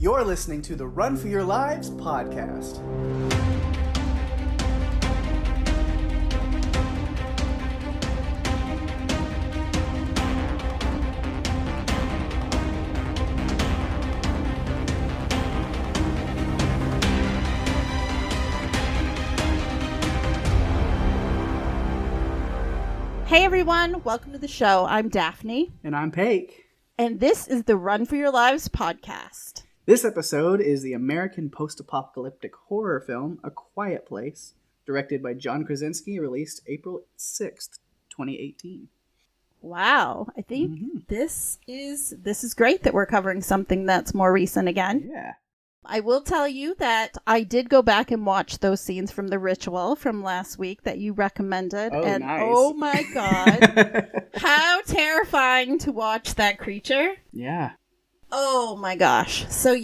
You're listening to the Run for Your Lives podcast. Hey everyone, welcome to the show. I'm Daphne. And I'm Pake. And this is the Run for Your Lives podcast. This episode is the American post-apocalyptic horror film, A Quiet Place, directed by John Krasinski, released April 6th, 2018. Wow, I think this is great that we're covering something that's more recent again. Yeah. I will tell you that I did go back and watch those scenes from The Ritual from last week that you recommended. Oh, and nice. Oh my god, how terrifying to watch that creature. Yeah. Oh my gosh. So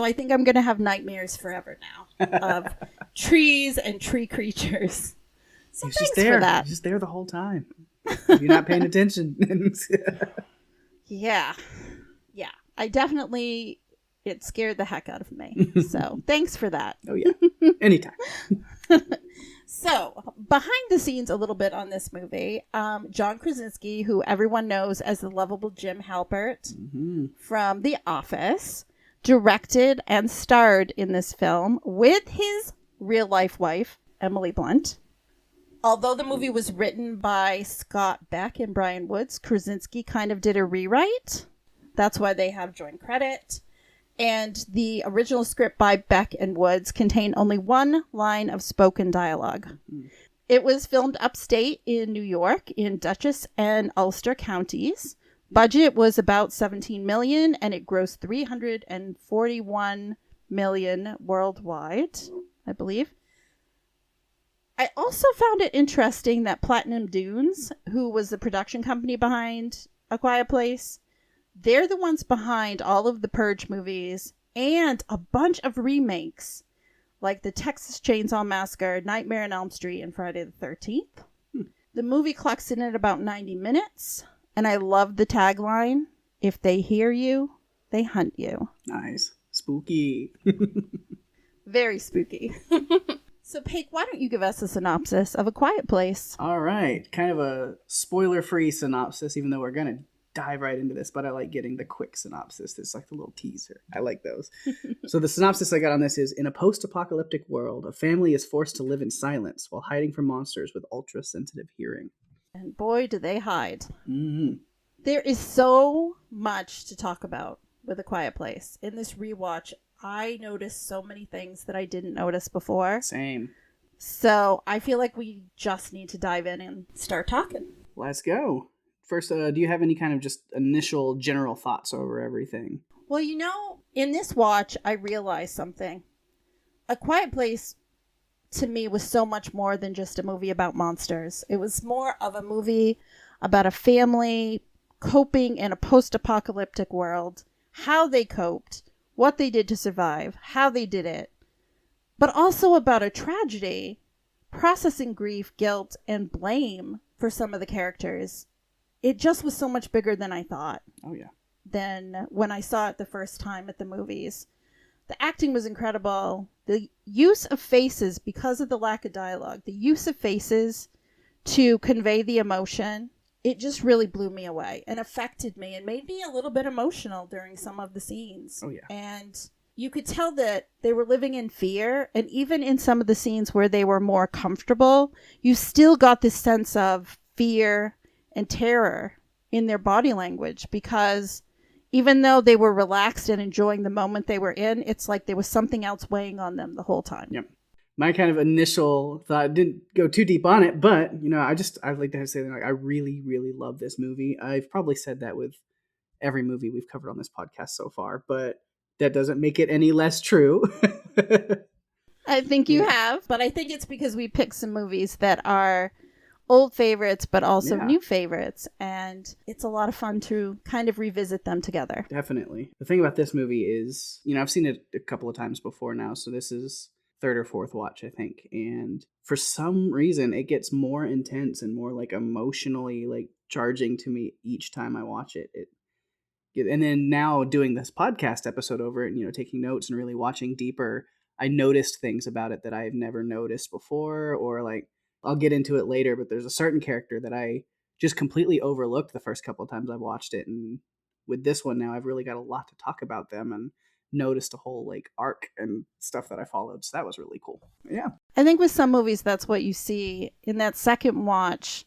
I think I'm going to have nightmares forever now of trees and tree creatures. So thanks for that. He's just there the whole time. You're not paying attention. Yeah. It scared the heck out of me. So thanks for that. Oh yeah. Anytime. So behind the scenes a little bit on this movie, John Krasinski, who everyone knows as the lovable Jim Halpert from The Office, directed and starred in this film with his real-life wife, Emily Blunt. Although the movie was written by Scott Beck and Brian Woods, Krasinski kind of did a rewrite. That's why they have joint credit. And the original script by Beck and Woods contained only one line of spoken dialogue. It was filmed upstate in New York in Dutchess and Ulster counties. Budget was about $17 million, and it grossed $341 million worldwide, I believe. I also found it interesting that Platinum Dunes, who was the production company behind A Quiet Place, they're the ones behind all of the Purge movies and a bunch of remakes like the Texas Chainsaw Massacre, Nightmare on Elm Street, and Friday the 13th. The movie clocks in at about 90 minutes, and I love the tagline, "If they hear you, they hunt you." Nice. Spooky. Very spooky. So, Pake, why don't you give us a synopsis of A Quiet Place? All right. Kind of a spoiler-free synopsis, even though we're going to dive right into this, but I like getting the quick synopsis. It's like the little teaser. I like those. So the synopsis I got on this is, in a post-apocalyptic world, a family is forced to live in silence while hiding from monsters with ultra-sensitive hearing. And boy, do they hide. Mm-hmm. There is so much to talk about with A Quiet Place. In this rewatch, I noticed so many things that I didn't notice before. Same. So I feel like we just need to dive in and start talking. Let's go. First, do you have any kind of just initial general thoughts over everything? Well, in this watch, I realized something. A Quiet Place, to me, was so much more than just a movie about monsters. It was more of a movie about a family coping in a post-apocalyptic world, how they coped, what they did to survive, how they did it, but also about a tragedy, processing grief, guilt, and blame for some of the characters. It just was so much bigger than I thought. Oh, yeah. Than when I saw it the first time at the movies. The acting was incredible. The use of faces, because of the lack of dialogue, the use of faces to convey the emotion, it just really blew me away and affected me and made me a little bit emotional during some of the scenes. Oh, yeah. And you could tell that they were living in fear. And even in some of the scenes where they were more comfortable, you still got this sense of fear and terror in their body language, because even though they were relaxed and enjoying the moment they were in, it's like there was something else weighing on them the whole time. Yep. My kind of initial thought, didn't go too deep on it, but I'd like to say that I really, really love this movie. I've probably said that with every movie we've covered on this podcast so far, but that doesn't make it any less true. I think you have, but I think it's because we picked some movies that are old favorites, but also new favorites. And it's a lot of fun to kind of revisit them together. Definitely. The thing about this movie is, I've seen it a couple of times before now. So this is third or fourth watch, I think. And for some reason, it gets more intense and more like emotionally like charging to me each time I watch it. And then now doing this podcast episode over it and, taking notes and really watching deeper, I noticed things about it that I've never noticed before, or like, I'll get into it later, but there's a certain character that I just completely overlooked the first couple of times I've watched it. And with this one now, I've really got a lot to talk about them and noticed a whole like arc and stuff that I followed. So that was really cool. Yeah. I think with some movies, that's what you see in that second watch,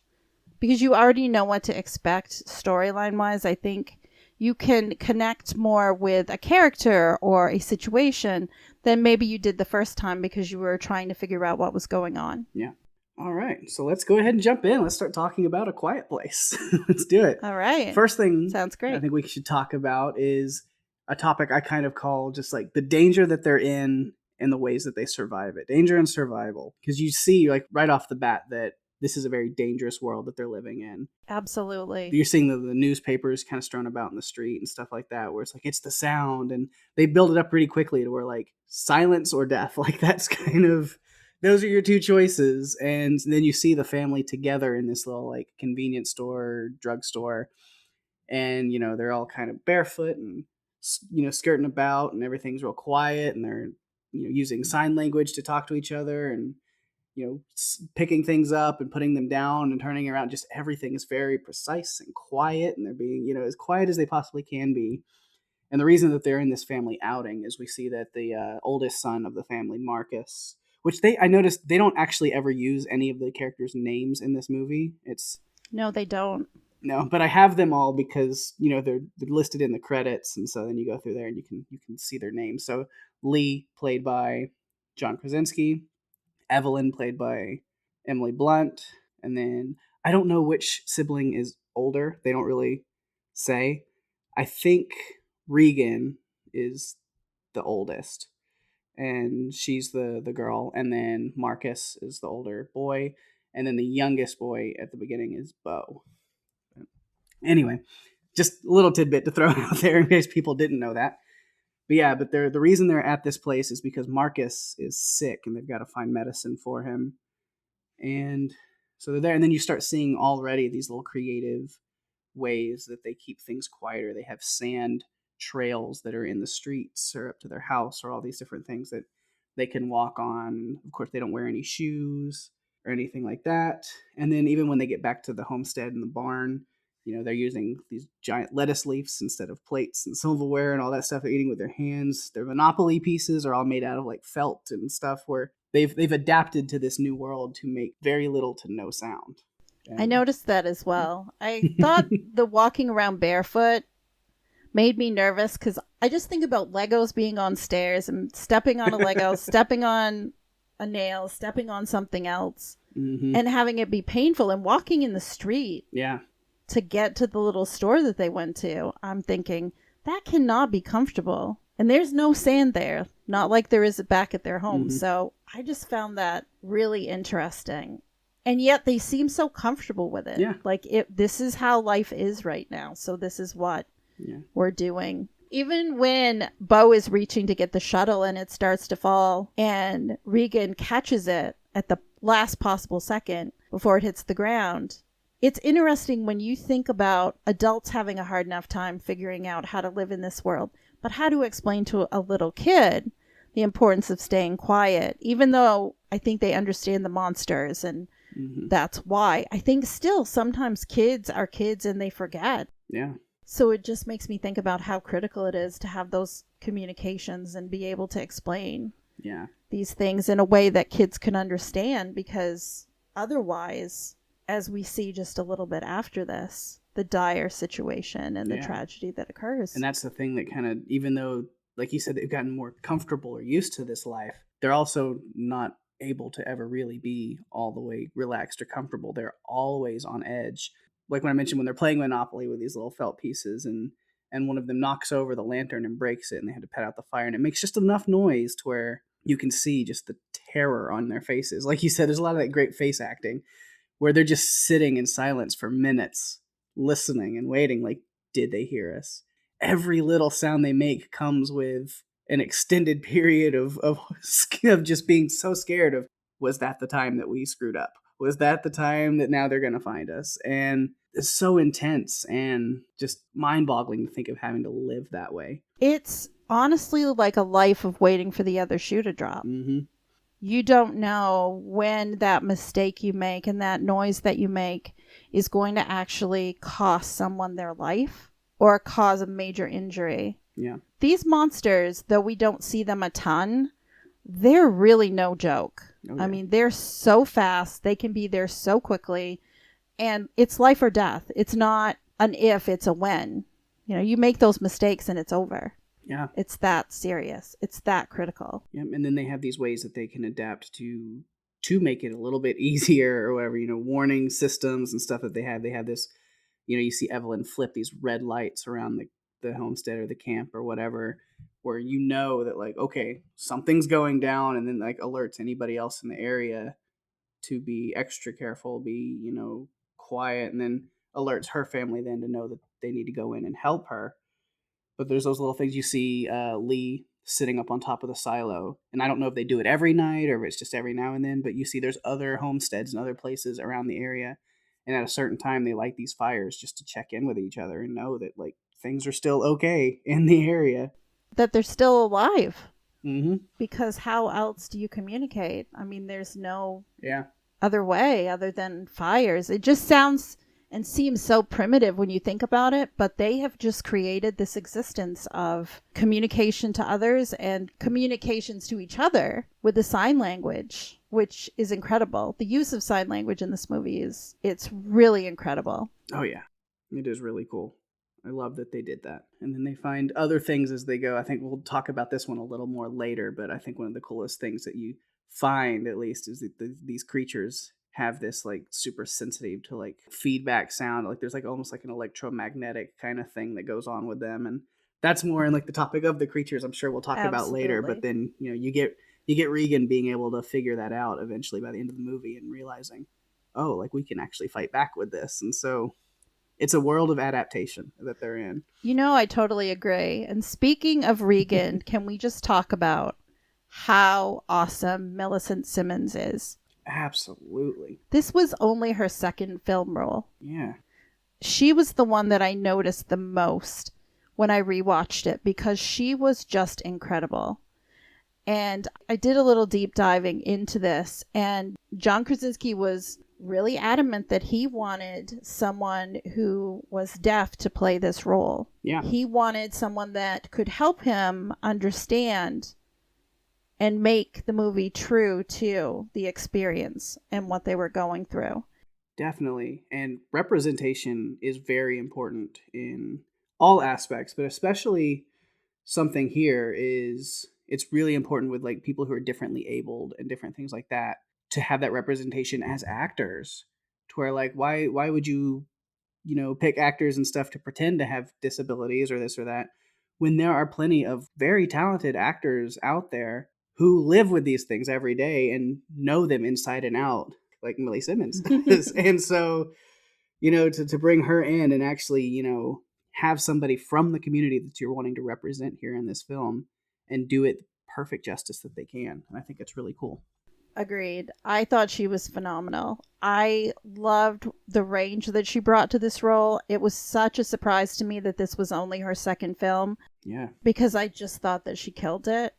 because you already know what to expect storyline wise. I think you can connect more with a character or a situation than maybe you did the first time because you were trying to figure out what was going on. Yeah. All right. So let's go ahead and jump in. Let's start talking about A Quiet Place. Let's do it. All right. First thing sounds great. I think we should talk about is a topic I kind of call just like the danger that they're in and the ways that they survive it. Danger and survival. Because you see like right off the bat that this is a very dangerous world that they're living in. Absolutely. You're seeing the newspapers kind of strewn about in the street and stuff like that, where it's like, it's the sound. And they build it up pretty quickly to where like silence or death. Like that's kind of, those are your two choices. And then you see the family together in this little like convenience store, drugstore. And, they're all kind of barefoot and, skirting about, and everything's real quiet. And they're, using sign language to talk to each other and, picking things up and putting them down and turning around. Just everything is very precise and quiet, and they're being, as quiet as they possibly can be. And the reason that they're in this family outing is we see that the oldest son of the family, Marcus, which I noticed they don't actually ever use any of the characters' names in this movie. No, they don't. No, but I have them all because, they're listed in the credits. And so then you go through there and you can see their names. So Lee, played by John Krasinski. Evelyn, played by Emily Blunt. And then I don't know which sibling is older. They don't really say. I think Regan is the oldest, and she's the girl. And then Marcus is the older boy. And then the youngest boy at the beginning is Bo. Anyway, just a little tidbit to throw out there in case people didn't know that. But yeah, but the reason they're at this place is because Marcus is sick and they've got to find medicine for him. And so they're there. And then you start seeing already these little creative ways that they keep things quieter. They have sand trails that are in the streets or up to their house, or all these different things that they can walk on. Of course, they don't wear any shoes or anything like that. And then even when they get back to the homestead and the barn, they're using these giant lettuce leaves instead of plates and silverware and all that stuff. They're eating with their hands. Their Monopoly pieces are all made out of like felt and stuff, where they've adapted to this new world to make very little to no sound. I noticed that as well. I thought the walking around barefoot made me nervous because I just think about Legos being on stairs and stepping on a Lego, stepping on a nail, stepping on something else, and having it be painful, and walking in the street. Yeah. To get to the little store that they went to, I'm thinking that cannot be comfortable. And there's no sand there, not like there is back at their home. So I just found that really interesting. And yet they seem so comfortable with it. Yeah. Like this is how life is right now. So this is what we're doing. Even when Bo is reaching to get the shuttle and it starts to fall and Regan catches it at the last possible second before it hits the ground. It's interesting when you think about adults having a hard enough time figuring out how to live in this world, but how to explain to a little kid the importance of staying quiet, even though I think they understand the monsters and that's why. I think still sometimes kids are kids and they forget. Yeah. So it just makes me think about how critical it is to have those communications and be able to explain these things in a way that kids can understand, because otherwise, as we see just a little bit after this, the dire situation and the tragedy that occurs. And that's the thing that kind of, even though, like you said, they've gotten more comfortable or used to this life, they're also not able to ever really be all the way relaxed or comfortable. They're always on edge. Like when I mentioned when they're playing Monopoly with these little felt pieces and one of them knocks over the lantern and breaks it and they had to put out the fire, and it makes just enough noise to where you can see just the terror on their faces. Like you said, there's a lot of that great face acting where they're just sitting in silence for minutes, listening and waiting, like, did they hear us? Every little sound they make comes with an extended period of just being so scared of, was that the time that we screwed up? Was that the time that now they're going to find us? And it's so intense and just mind-boggling to think of having to live that way. It's honestly like a life of waiting for the other shoe to drop. Mm-hmm. You don't know when that mistake you make and that noise that you make is going to actually cost someone their life or cause a major injury. Yeah. These monsters, though we don't see them a ton, they're really no joke. Oh, yeah. I mean, they're so fast. They can be there so quickly. And it's life or death. It's not an if, it's a when. You know, you make those mistakes and it's over. Yeah. It's that serious. It's that critical. Yep. And then they have these ways that they can adapt to make it a little bit easier or whatever, warning systems and stuff that they have. They have this, you see Evelyn flip these red lights around the homestead or the camp or whatever, where that like, okay, something's going down, and then like alerts anybody else in the area to be extra careful, be, quiet, and then alerts her family then to know that they need to go in and help her. But there's those little things. You see Lee sitting up on top of the silo, and I don't know if they do it every night or if it's just every now and then, but you see there's other homesteads and other places around the area, and at a certain time they light these fires just to check in with each other and know that like things are still okay in the area, that they're still alive. Mm-hmm. Because how else do you communicate? I mean, there's no Yeah. other way other than fires. It just sounds and seems so primitive when you think about it, but they have just created this existence of communication to others and communications to each other with the sign language, which is incredible. The use of sign language in this movie it's really incredible. Oh yeah, it is really cool. I love that they did that. And then they find other things as they go. I think we'll talk about this one a little more later, but I think one of the coolest things that you find, at least, is that these creatures have this like super sensitive to like feedback sound. Like there's like almost like an electromagnetic kind of thing that goes on with them. And that's more in like the topic of the creatures I'm sure we'll talk about later. But then, you get Regan being able to figure that out eventually by the end of the movie and realizing, oh, like we can actually fight back with this. And so it's a world of adaptation that they're in. I totally agree. And speaking of Regan, can we just talk about how awesome Millicent Simmons is? Absolutely. This was only her second film role. Yeah. She was the one that I noticed the most when I rewatched it because she was just incredible. And I did a little deep diving into this, and John Krasinski was really adamant that he wanted someone who was deaf to play this role. Yeah. He wanted someone that could help him understand and make the movie true to the experience and what they were going through. Definitely. And representation is very important in all aspects, but especially something here is it's really important with like people who are differently abled and different things like that, to have that representation as actors, to where like why would you pick actors and stuff to pretend to have disabilities or this or that when there are plenty of very talented actors out there who live with these things every day and know them inside and out, like Millie Simmons does. And so to bring her in and actually have somebody from the community that you're wanting to represent here in this film and do it perfect justice that they can, and I think it's really cool. Agreed. I thought she was phenomenal. I loved the range that she brought to this role. It was such a surprise to me that this was only her second film. Yeah. Because I just thought that she killed it.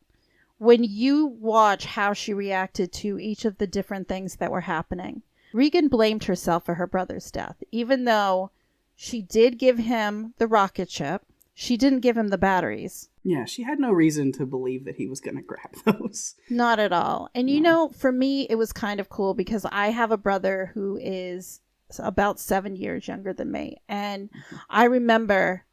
When you watch how she reacted to each of the different things that were happening, Regan blamed herself for her brother's death. Even though she did give him the rocket ship, she didn't give him the batteries. Yeah, she had no reason to believe that he was going to grab those. Not at all. And for me, it was kind of cool because I have a brother who is about 7 years younger than me. And I remember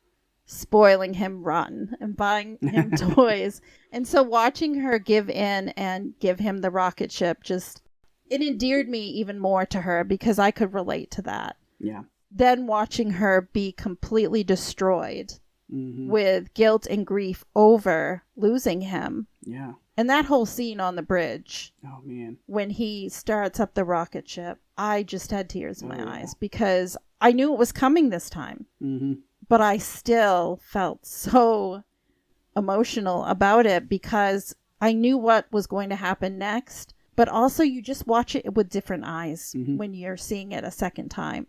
spoiling him rotten and buying him toys. And so watching her give in and give him the rocket ship it endeared me even more to her because I could relate to that. Yeah. Then watching her be completely destroyed. Mm-hmm. With guilt and grief over losing him. Yeah. And that whole scene on the bridge. Oh, man. When he starts up the rocket ship, I just had tears in my eyes because I knew it was coming this time. Mm-hmm. But I still felt so emotional about it because I knew what was going to happen next, but also you just watch it with different eyes Mm-hmm. when you're seeing it a second time.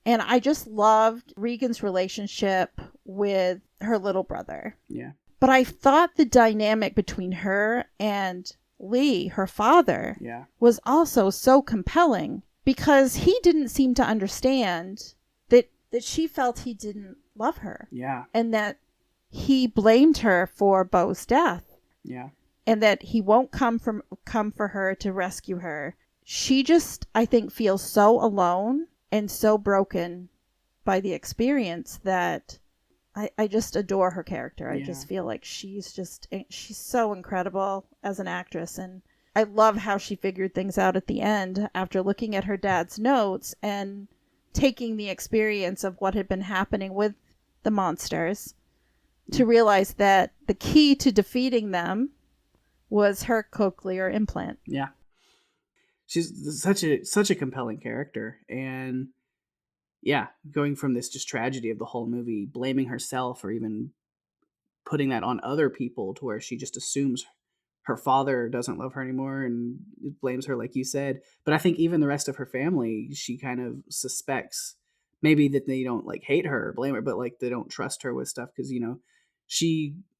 And I just loved Regan's relationship with her little brother. Yeah. But I thought the dynamic between her and Lee, her father, Yeah. was also so compelling because he didn't seem to understand that she felt he didn't love her. Yeah. And that he blamed her for Beau's death. Yeah. And that he won't come for her to rescue her. She just, I think, feels so alone and so broken by the experience that I just adore her character. I just feel like she's so incredible as an actress. And I love how she figured things out at the end after looking at her dad's notes and taking the experience of what had been happening with the monsters to realize that the key to defeating them was her cochlear implant. Yeah. She's such a compelling character. And yeah, going from this just tragedy of the whole movie, blaming herself or even putting that on other people to where she just assumes her father doesn't love her anymore and blames her, like you said. But I think even the rest of her family, she kind of suspects maybe that they don't like hate her or blame her, but like they don't trust her with stuff because,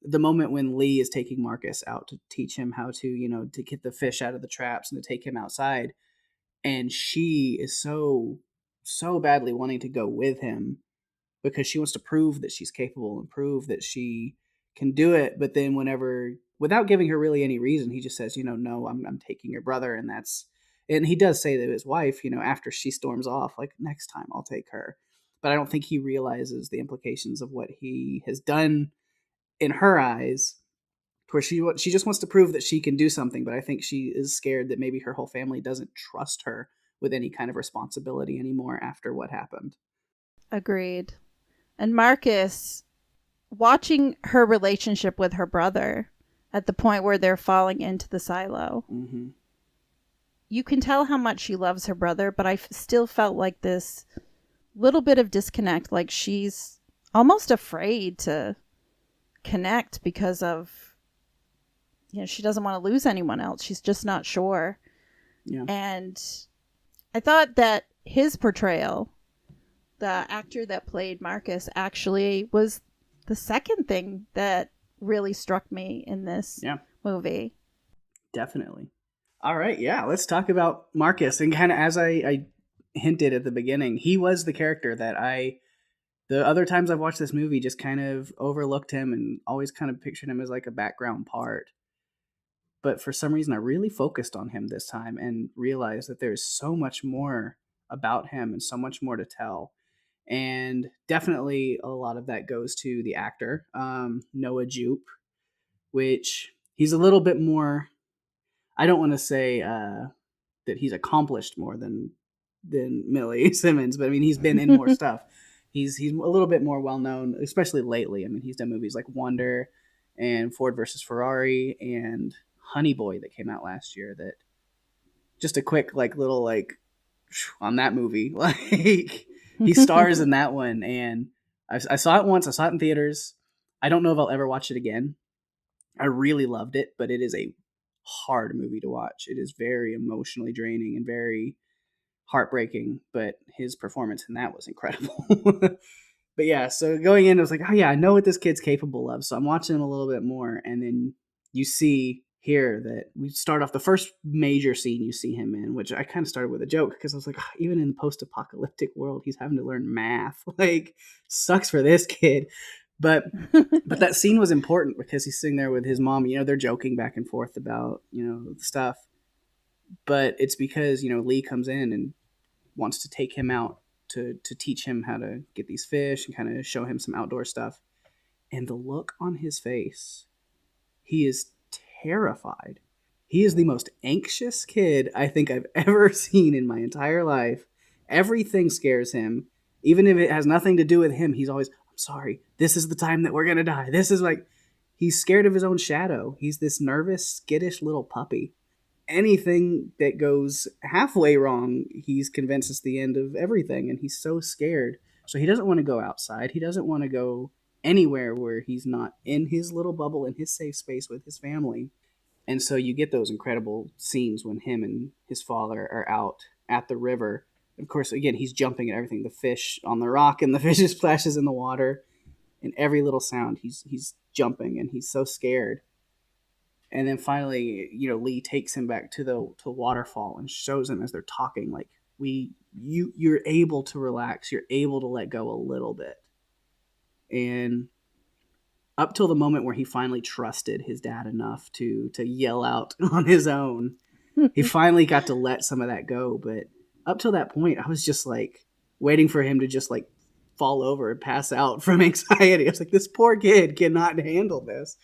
the moment when Lee is taking Marcus out to teach him how to, to get the fish out of the traps and to take him outside, and she is so badly wanting to go with him because she wants to prove that she's capable and prove that she can do it. But then whenever, without giving her really any reason, he just says, no, I'm taking your brother. And he does say to his wife, after she storms off, like, next time I'll take her. But I don't think he realizes the implications of what he has done in her eyes, where she just wants to prove that she can do something. But I think she is scared that maybe her whole family doesn't trust her with any kind of responsibility anymore after what happened. Agreed. And Marcus, watching her relationship with her brother at the point where they're falling into the silo, Mm-hmm. you can tell how much she loves her brother, but I still felt like this little bit of disconnect, like she's almost afraid to connect because of, she doesn't want to lose anyone else. She's just not sure. Yeah. And I thought that his portrayal, the actor that played Marcus, actually was the second thing that really struck me in this movie. Definitely. All right, yeah, let's talk about Marcus. And kind of as I hinted at the beginning, he was the character that the other times I've watched this movie, just kind of overlooked him and always kind of pictured him as like a background part. But for some reason, I really focused on him this time and realized that there's so much more about him and so much more to tell. And definitely a lot of that goes to the actor, Noah Jupe, which he's a little bit more, I don't want to say that he's accomplished more than Millie Simmons, but I mean, he's been in more stuff. He's a little bit more well known, especially lately. I mean, he's done movies like Wonder and Ford versus Ferrari and Honey Boy that came out last year. That just a quick little on that movie, like he stars in that one, and I saw it once. I saw it in theaters. I don't know if I'll ever watch it again. I really loved it, but it is a hard movie to watch. It is very emotionally draining and very heartbreaking, but his performance in that was incredible. But yeah, so going in, I was like, oh yeah, I know what this kid's capable of. So I'm watching him a little bit more, and then you see here that we start off the first major scene you see him in, which I kind of started with a joke because I was like, oh, even in the post-apocalyptic world, he's having to learn math. Like, sucks for this kid. But that scene was important because he's sitting there with his mom. They're joking back and forth about stuff. But it's because Lee comes in and wants to take him out to teach him how to get these fish and kind of show him some outdoor stuff. And the look on his face, he is terrified. He is the most anxious kid I think I've ever seen in my entire life. Everything scares him. Even if it has nothing to do with him, he's always, I'm sorry, this is the time that we're going to die. This is he's scared of his own shadow. He's this nervous, skittish little puppy. Anything that goes halfway wrong, he's convinced it's the end of everything, and he's so scared. So he doesn't want to go outside. He doesn't want to go anywhere where he's not in his little bubble, in his safe space with his family. And so you get those incredible scenes when him and his father are out at the river. Of course, again, he's jumping at everything, the fish on the rock and the fish splashes in the water, and every little sound he's jumping, and he's so scared. And then finally, Lee takes him back to the waterfall and shows him as they're talking, like, you're able to relax, you're able to let go a little bit. And up till the moment where he finally trusted his dad enough to yell out on his own, he finally got to let some of that go. But up till that point, I was just like waiting for him to just like fall over and pass out from anxiety. I was like, this poor kid cannot handle this.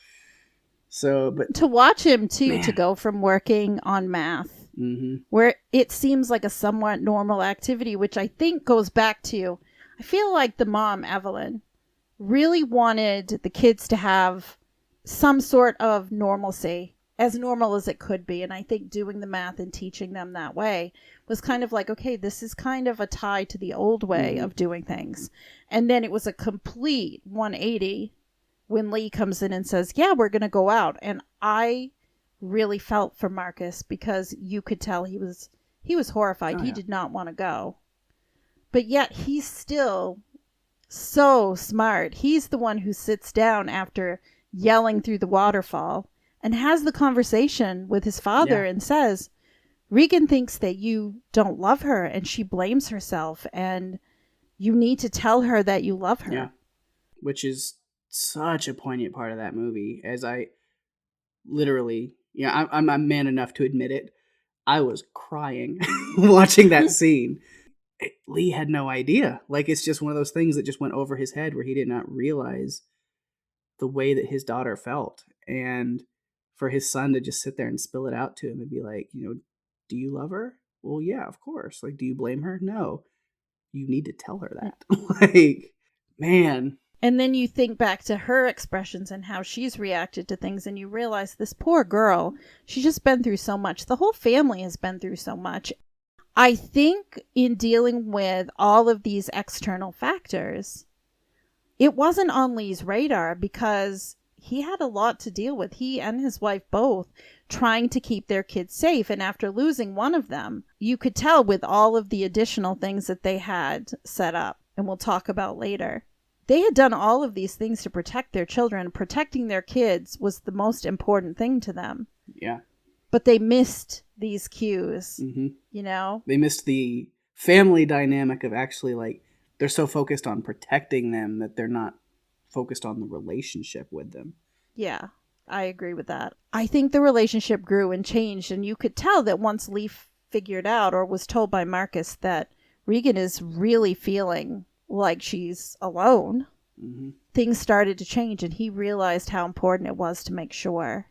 So, but to watch him too, man. To go from working on math, mm-hmm. where it seems like a somewhat normal activity, which I think goes back to, I feel like the mom, Evelyn, really wanted the kids to have some sort of normalcy, as normal as it could be. And I think doing the math and teaching them that way was kind of like, okay, this is kind of a tie to the old way mm-hmm. of doing things. And then it was a complete 180 when Lee comes in and says, yeah, we're going to go out. And I really felt for Marcus, because you could tell he was horrified. Oh, yeah. He did not want to go. But yet he's still so smart. He's the one who sits down after yelling through the waterfall and has the conversation with his father and says, Regan thinks that you don't love her and she blames herself, and you need to tell her that you love her. Yeah. Which is such a poignant part of that movie, as I literally, I'm man enough to admit it. I was crying watching that scene. Lee had no idea. Like, it's just one of those things that just went over his head, where he did not realize the way that his daughter felt. And for his son to just sit there and spill it out to him and be like, do you love her? Well, yeah, of course. Like, do you blame her? No. You need to tell her that. Like, man. And then you think back to her expressions and how she's reacted to things, and you realize this poor girl, she's just been through so much. The whole family has been through so much. I think in dealing with all of these external factors, it wasn't on Lee's radar, because he had a lot to deal with. He and his wife both trying to keep their kids safe. And after losing one of them, you could tell with all of the additional things that they had set up, and we'll talk about later. They had done all of these things to protect their children. Protecting their kids was the most important thing to them. Yeah. But they missed these cues, mm-hmm. They missed the family dynamic of actually, like, they're so focused on protecting them that they're not focused on the relationship with them. Yeah, I agree with that. I think the relationship grew and changed, and you could tell that once Lee figured out, or was told by Marcus, that Regan is really feeling like she's alone, things started to change, and he realized how important it was to make sure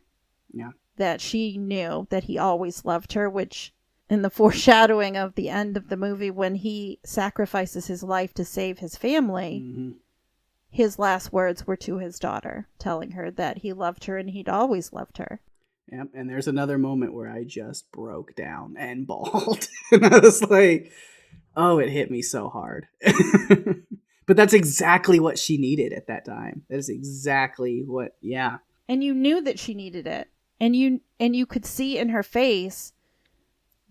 that she knew that he always loved her, which in the foreshadowing of the end of the movie, when he sacrifices his life to save his family, his last words were to his daughter, telling her that he loved her and he'd always loved her. Yep. And there's another moment where I just broke down and bawled. And I was like, oh, it hit me so hard. But that's exactly what she needed at that time. That is exactly what, And you knew that she needed it. And you could see in her face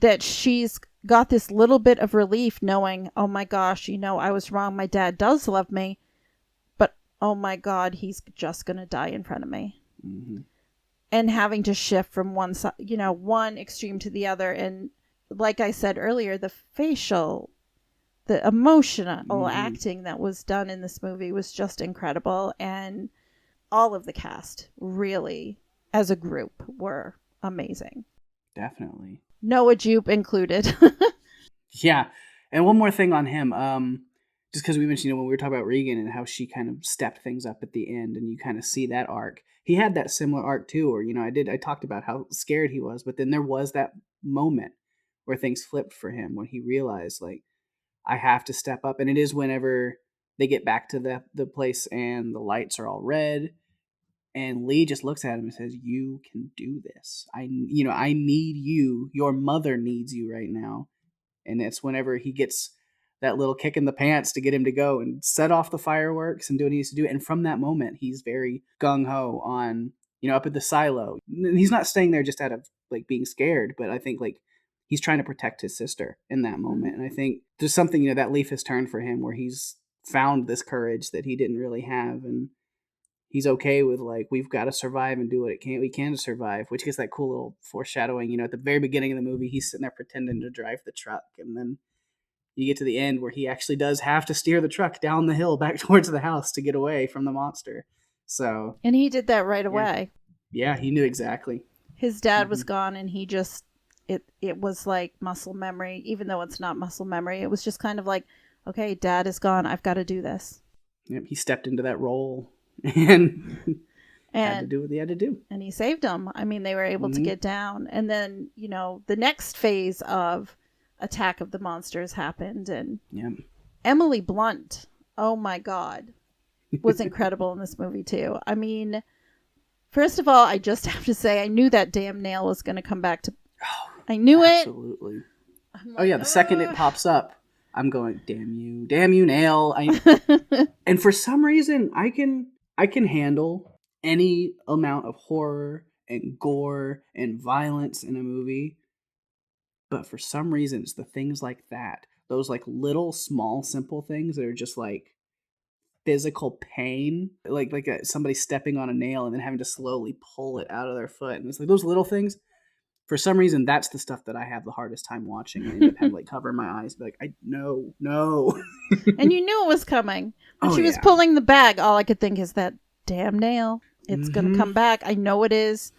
that she's got this little bit of relief, knowing, oh my gosh, I was wrong. My dad does love me. But, oh my God, he's just going to die in front of me. And having to shift from one side, one extreme to the other. And like I said earlier, the emotional acting that was done in this movie was just incredible. And all of the cast really, as a group, were amazing. Definitely. Noah Jupe included. Yeah. And one more thing on him. Just because we mentioned, when we were talking about Regan and how she kind of stepped things up at the end, and you kind of see that arc. He had that similar arc too, where, I talked about how scared he was, but then there was that moment where things flipped for him, when he realized, like, I have to step up. And it is whenever they get back to the place and the lights are all red, and Lee just looks at him and says, you can do this. I need you. Your mother needs you right now. And it's whenever he gets that little kick in the pants to get him to go and set off the fireworks and do what he needs to do. And from that moment, he's very gung-ho on, up at the silo. He's not staying there just out of like being scared, but I think like he's trying to protect his sister in that moment. And I think there's something, that leaf has turned for him where he's found this courage that he didn't really have, and he's okay with like, we've got to survive and do what we can to survive, which gets that cool little foreshadowing. At the very beginning of the movie, he's sitting there pretending to drive the truck, and then you get to the end where he actually does have to steer the truck down the hill back towards the house to get away from the monster. So, and he did that right away. Yeah, he knew exactly. His dad was gone, and he just it was like muscle memory, even though it's not muscle memory. It was just kind of like, okay, Dad is gone. I've got to do this. Yep, he stepped into that role and had to do what he had to do. And he saved them. I mean, they were able to get down. And then, the next phase of Attack of the Monsters happened. And Emily Blunt, oh my God, was incredible in this movie too. I mean, first of all, I just have to say, I knew that damn nail was going to come back to... I knew absolutely. Like, the second it pops up, I'm going, damn you, nail. And for some reason, I can handle any amount of horror and gore and violence in a movie. But for some reason, it's the things like that. Those like little, small, simple things that are just like physical pain. Like somebody stepping on a nail and then having to slowly pull it out of their foot. And it's like those little things. For some reason, that's the stuff that I have the hardest time watching. I end up having like cover my eyes, be like, no. And you knew it was coming. When she was pulling the bag, all I could think is that damn nail. It's going to come back. I know it is.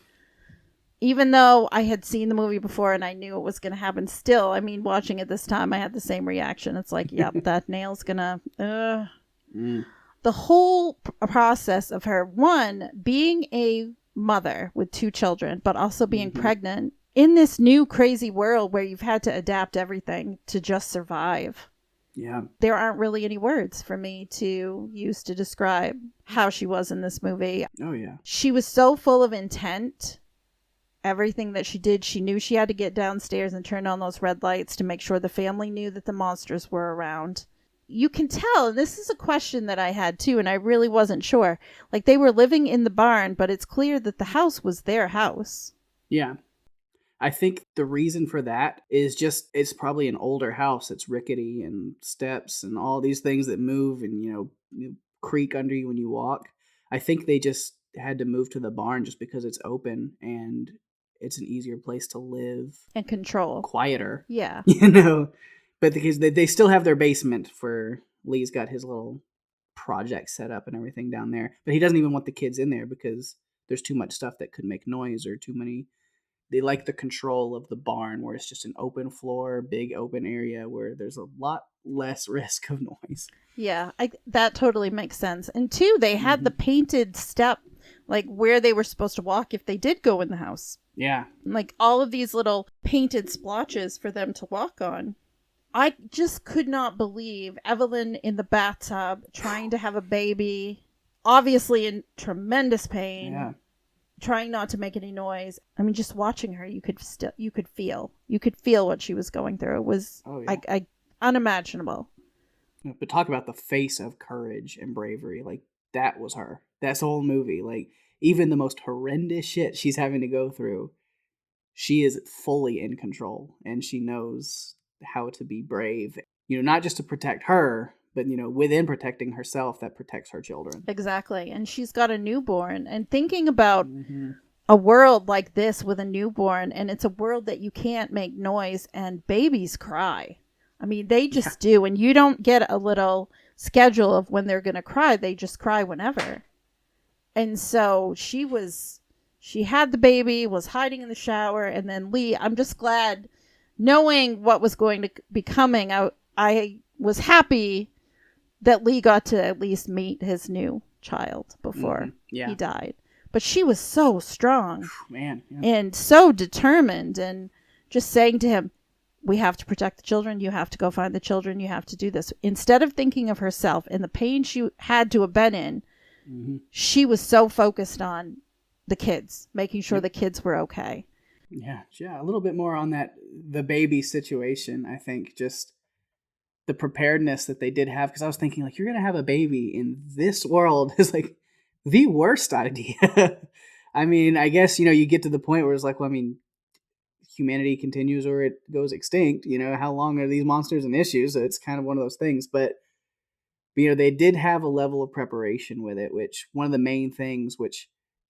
Even though I had seen the movie before and I knew it was going to happen still, I mean, watching it this time, I had the same reaction. It's like, yep, that nail's going to... The whole process of her, one, being a mother with 2 children, but also being pregnant in this new crazy world where you've had to adapt everything to just survive. Yeah. There aren't really any words for me to use to describe how she was in this movie. Oh, yeah. She was so full of intent. Everything that she did, she knew she had to get downstairs and turn on those red lights to make sure the family knew that the monsters were around. You can tell, and this is a question that I had too, and I really wasn't sure. Like, they were living in the barn, but it's clear that the house was their house. Yeah. I think the reason for that is just, it's probably an older house. It's rickety and steps and all these things that move and, you creak under you when you walk. I think they just had to move to the barn just because it's open and it's an easier place to live. And control. Quieter. Yeah. But because they still have their basement for Lee's got his little project set up and everything down there. But he doesn't even want the kids in there because there's too much stuff that could make noise or too many. They like the control of the barn where it's just an open floor, big open area where there's a lot less risk of noise. Yeah, that totally makes sense. And 2, they had the painted step, like where they were supposed to walk if they did go in the house. Yeah. Like all of these little painted splotches for them to walk on. I just could not believe Evelyn in the bathtub trying to have a baby, obviously in tremendous pain. Yeah. Trying not to make any noise. I mean, just watching her, you could feel what she was going through. It was unimaginable. But talk about the face of courage and bravery. Like, that was her. That's the whole movie. Like, even the most horrendous shit she's having to go through, she is fully in control and she knows how to be brave. Not just to protect her, but, within protecting herself, that protects her children. Exactly. And she's got a newborn. And thinking about a world like this with a newborn, and it's a world that you can't make noise, and babies cry. I mean, they just do. And you don't get a little schedule of when they're going to cry. They just cry whenever. And so she had the baby, was hiding in the shower, and then Lee, I'm just glad, knowing what was going to be coming, I was happy that Lee got to at least meet his new child before he died. But she was so strong, man, and so determined, and just saying to him, we have to protect the children. You have to go find the children. You have to do this. Instead of thinking of herself and the pain she had to have been in, she was so focused on the kids, making sure the kids were okay. Yeah. A little bit more on the baby situation. I think just the preparedness that they did have, because I was thinking, like, you're going to have a baby in this world is like the worst idea. I mean, I guess, you get to the point where it's like, well, I mean, humanity continues or it goes extinct. How long are these monsters an issue? So it's kind of one of those things. But they did have a level of preparation with it, which one of the main things, which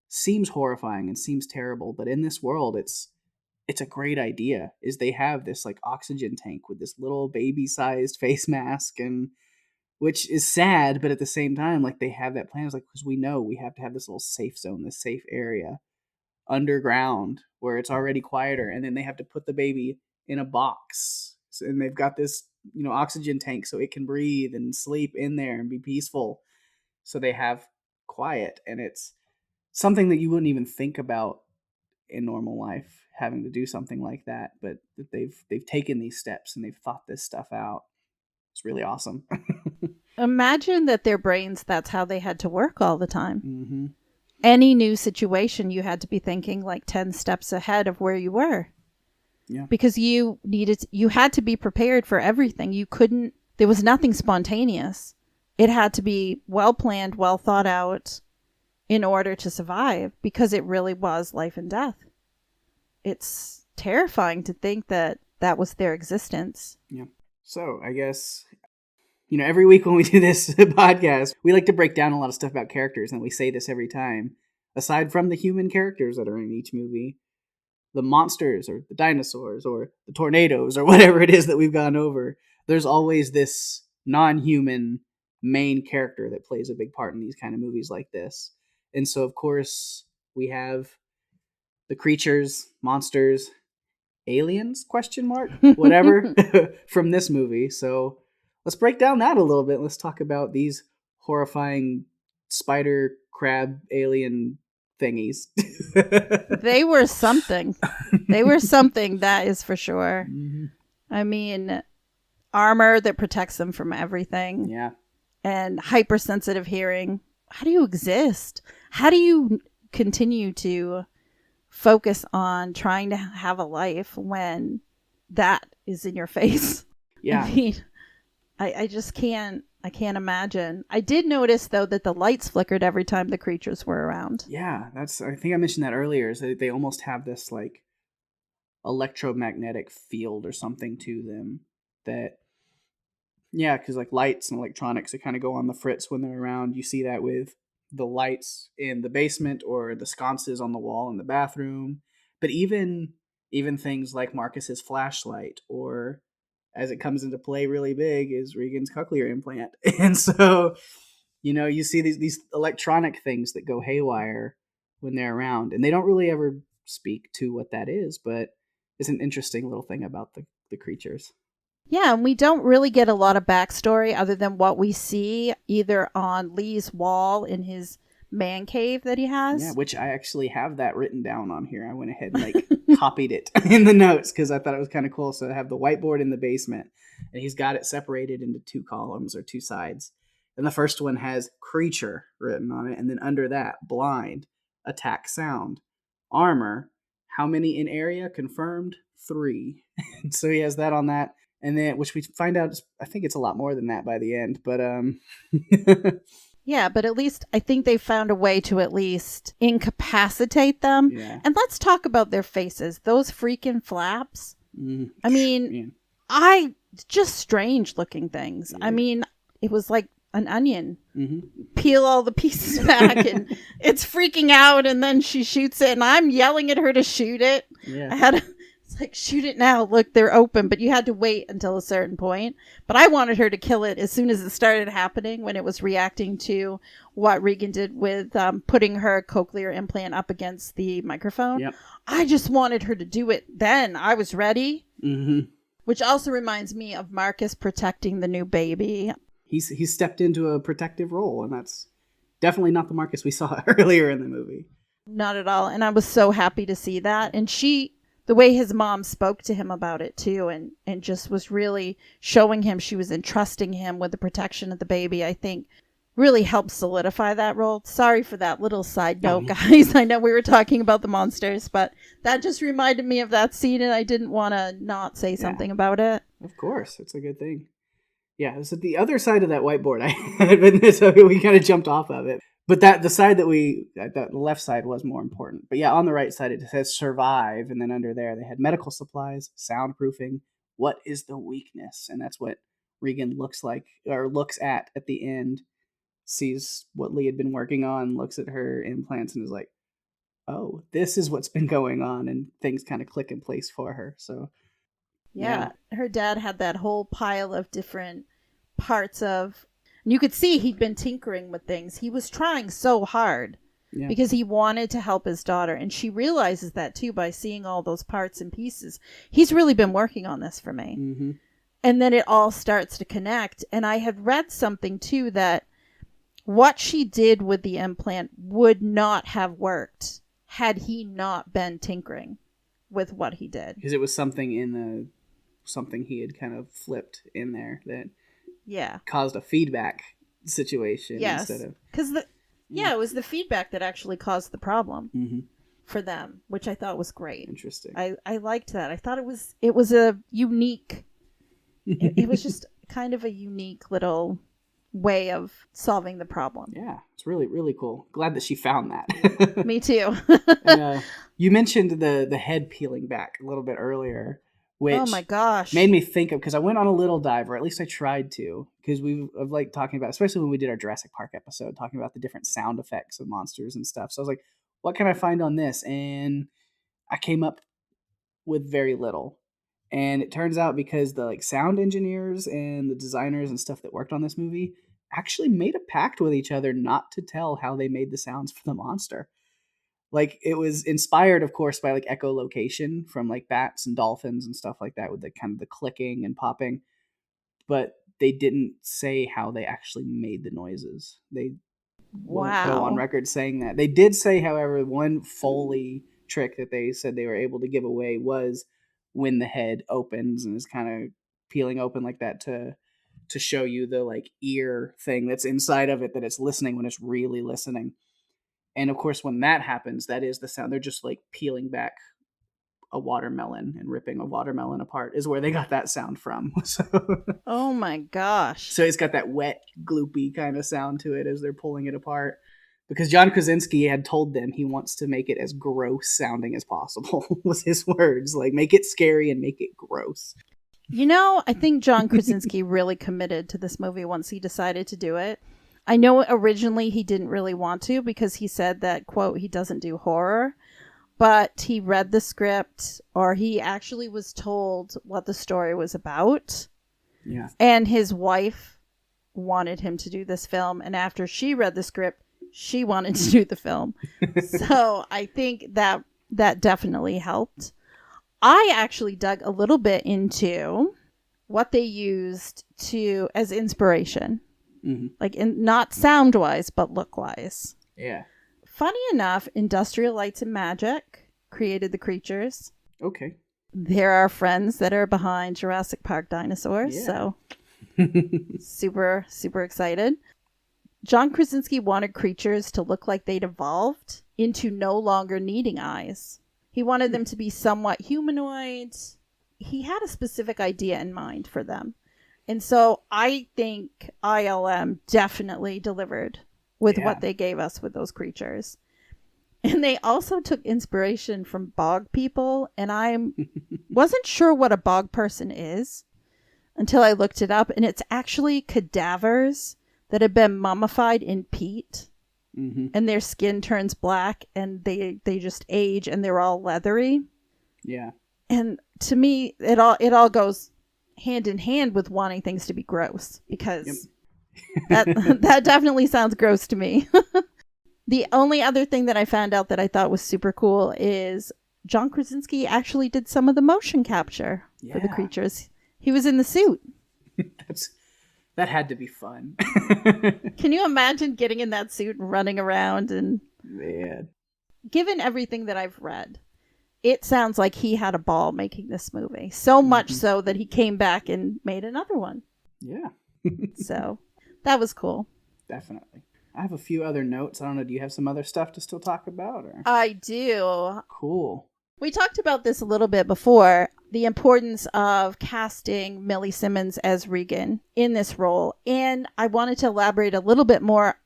seems horrifying and seems terrible, but in this world, it's a great idea, is they have this like oxygen tank with this little baby-sized face mask, and which is sad, but at the same time, like they have that plan. It's like, because we know we have to have this little safe zone, this safe area underground where it's already quieter, and then they have to put the baby in a box, and they've got this oxygen tank so it can breathe and sleep in there and be peaceful, so they have quiet. And it's something that you wouldn't even think about in normal life, having to do something like that, but that they've taken these steps and they've thought this stuff out. It's really awesome. Imagine that their brains, that's how they had to work all the time. Mm-hmm. Any new situation, you had to be thinking like 10 steps ahead of where you were. Yeah. Because you had to be prepared for everything. There was nothing spontaneous. It had to be well planned, well thought out in order to survive, because it really was life and death. It's terrifying to think that was their existence. Yeah. So I guess, every week when we do this podcast, we like to break down a lot of stuff about characters, and we say this every time. Aside from the human characters that are in each movie, the monsters or the dinosaurs or the tornadoes or whatever it is that we've gone over, there's always this non-human main character that plays a big part in these kind of movies like this. And so, of course, we have the creatures, monsters, aliens, whatever, from this movie. So let's break down that a little bit. Let's talk about these horrifying spider, crab, alien thingies. They were something. They were something, that is for sure. Mm-hmm. I mean, armor that protects them from everything. Yeah. And hypersensitive hearing. How do you exist? How do you continue to focus on trying to have a life when that is in your face? Yeah. I mean, I just can't imagine. I did notice, though, that the lights flickered every time the creatures were around. Yeah, I think I mentioned that earlier, is that they almost have this like electromagnetic field or something to them that, yeah, because like lights and electronics, they kind of go on the fritz when they're around. You see that with the lights in the basement or the sconces on the wall in the bathroom. But even things like Marcus's flashlight, or as it comes into play really big, is Regan's cochlear implant. And so, you see these electronic things that go haywire when they're around, and they don't really ever speak to what that is, but it's an interesting little thing about the creatures. Yeah, and we don't really get a lot of backstory other than what we see either on Lee's wall in his man cave that he has. Yeah, which I actually have that written down on here. I went ahead and copied it in the notes because I thought it was kind of cool. So I have the whiteboard in the basement, and he's got it separated into 2 columns or 2 sides. And the first one has creature written on it, and then under that, blind, attack sound, armor, how many in area, confirmed, 3. So he has that on that. And then, which we find out, I think it's a lot more than that by the end, but yeah, but at least I think they found a way to at least incapacitate them. Yeah. And let's talk about their faces. Those freaking flaps. Mm. I mean, just strange looking things. Yeah. I mean, it was like an onion. Mm-hmm. Peel all the pieces back and it's freaking out, and then she shoots it, and I'm yelling at her to shoot it. Yeah. It's like, shoot it now. Look, they're open. But you had to wait until a certain point. But I wanted her to kill it as soon as it started happening, when it was reacting to what Regan did with putting her cochlear implant up against the microphone. Yep. I just wanted her to do it then. I was ready. Mm-hmm. Which also reminds me of Marcus protecting the new baby. He's stepped into a protective role, and that's definitely not the Marcus we saw earlier in the movie. Not at all. And I was so happy to see that. And the way his mom spoke to him about it too, and just was really showing him she was entrusting him with the protection of the baby, I think really helped solidify that role. Sorry for that little side note, guys. I know we were talking about the monsters, but that just reminded me of that scene, and I didn't want to not say something about it. Of course, it's a good thing. Yeah, so the other side of that whiteboard, so we kind of jumped off of it. But that the side the left side was more important. But yeah, on the right side it says survive, and then under there they had medical supplies, soundproofing. What is the weakness? And that's what Regan looks at the end. Sees what Lee had been working on, looks at her implants, and is like, "Oh, this is what's been going on," and things kind of click in place for her. So, yeah, her dad had that whole pile of different parts of. And you could see he'd been tinkering with things. He was trying so hard because he wanted to help his daughter, and she realizes that too by seeing all those parts and pieces. He's really been working on this for me, and then it all starts to connect. And I had read something too that what she did with the implant would not have worked had he not been tinkering with what he did. Because it was something something he had kind of flipped in there that caused a feedback situation instead of... Because it was the feedback that actually caused the problem for them, which I thought was great. Interesting. I liked that. I thought it was a unique... it was just kind of a unique little... way of solving the problem. Yeah, it's really, really cool. Glad that she found that. Me too. And, you mentioned the head peeling back a little bit earlier, which oh my gosh, made me think of, because I went on a little dive, or at least I tried to, because I've liked talking about, especially when we did our Jurassic Park episode, talking about the different sound effects of monsters and stuff. So I was like, what can I find on this? And I came up with very little. And it turns out because the sound engineers and the designers and stuff that worked on this movie actually made a pact with each other not to tell how they made the sounds for the monster. It was inspired, of course, by echolocation from bats and dolphins and stuff like that, with the kind of the clicking and popping. But they didn't say how they actually made the noises. They won't go on record saying that. They did say, however, one Foley trick that they said they were able to give away was when the head opens and is kind of peeling open like that to show you the ear thing that's inside of it, that it's listening when it's really listening. And of course, when that happens, that is the sound. They're just peeling back a watermelon and ripping a watermelon apart is where they got that sound from. So, oh my gosh. So it's got that wet, gloopy kind of sound to it as they're pulling it apart. Because John Krasinski had told them he wants to make it as gross sounding as possible, was his words. Make it scary and make it gross. I think John Krasinski really committed to this movie once he decided to do it. I know originally he didn't really want to, because he said that, quote, he doesn't do horror. But he read the script, or he actually was told what the story was about. Yeah. And his wife wanted him to do this film. And after she read the script, she wanted to do the film. So I think that definitely helped. I actually dug a little bit into what they used as inspiration. Not sound wise, but look wise. Yeah. Funny enough, Industrial Lights and Magic created the creatures. Okay. They're our friends that are behind Jurassic Park dinosaurs. Yeah. So super, super excited. John Krasinski wanted creatures to look like they'd evolved into no longer needing eyes. He wanted them to be somewhat humanoid. He had a specific idea in mind for them. And so I think ILM definitely delivered with what they gave us with those creatures. And they also took inspiration from bog people. And I wasn't sure what a bog person is until I looked it up. And it's actually cadavers that have been mummified in peat. And their skin turns black and they just age and they're all leathery. Yeah. And to me, it all goes hand in hand with wanting things to be gross, because that definitely sounds gross to me. The only other thing that I found out that I thought was super cool is John Krasinski actually did some of the motion capture for the creatures. He was in the suit. That had to be fun. Can you imagine getting in that suit and running around? And man, given everything that I've read, it sounds like he had a ball making this movie. So much so that he came back and made another one. Yeah. So that was cool. Definitely. I have a few other notes. I don't know. Do you have some other stuff to still talk about? Or? I do. Cool. We talked about this a little bit before, the importance of casting Millie Simmons as Regan in this role. And I wanted to elaborate a little bit more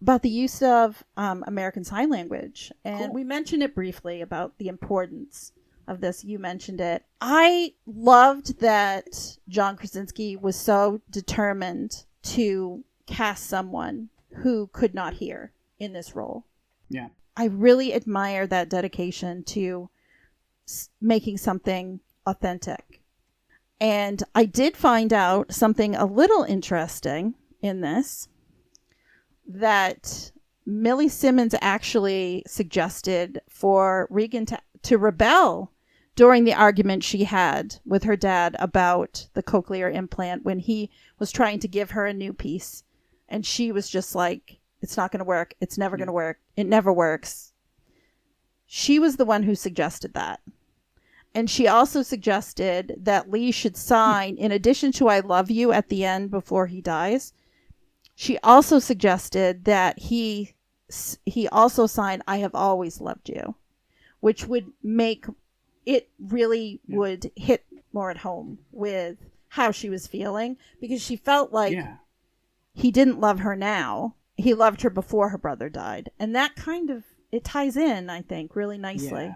about the use of American Sign Language. And Cool. we mentioned it briefly about the importance of this. You mentioned it. I loved that John Krasinski was so determined to cast someone who could not hear in this role. Yeah. I really admire that dedication to making something authentic. And I did find out something a little interesting in this, that Millie Simmons actually suggested for Regan to rebel during the argument she had with her dad about the cochlear implant when he was trying to give her a new piece. And she was just like, it's not going to work. It's never going to work. It never works. She was the one who suggested that. And she also suggested that Lee should sign, in addition to I love you at the end before he dies, she also suggested that he also sign I have always loved you, which would make it really would hit more at home with how she was feeling, because she felt like he didn't love her now. He loved her before her brother died. And that kind of, it ties in, I think, really nicely.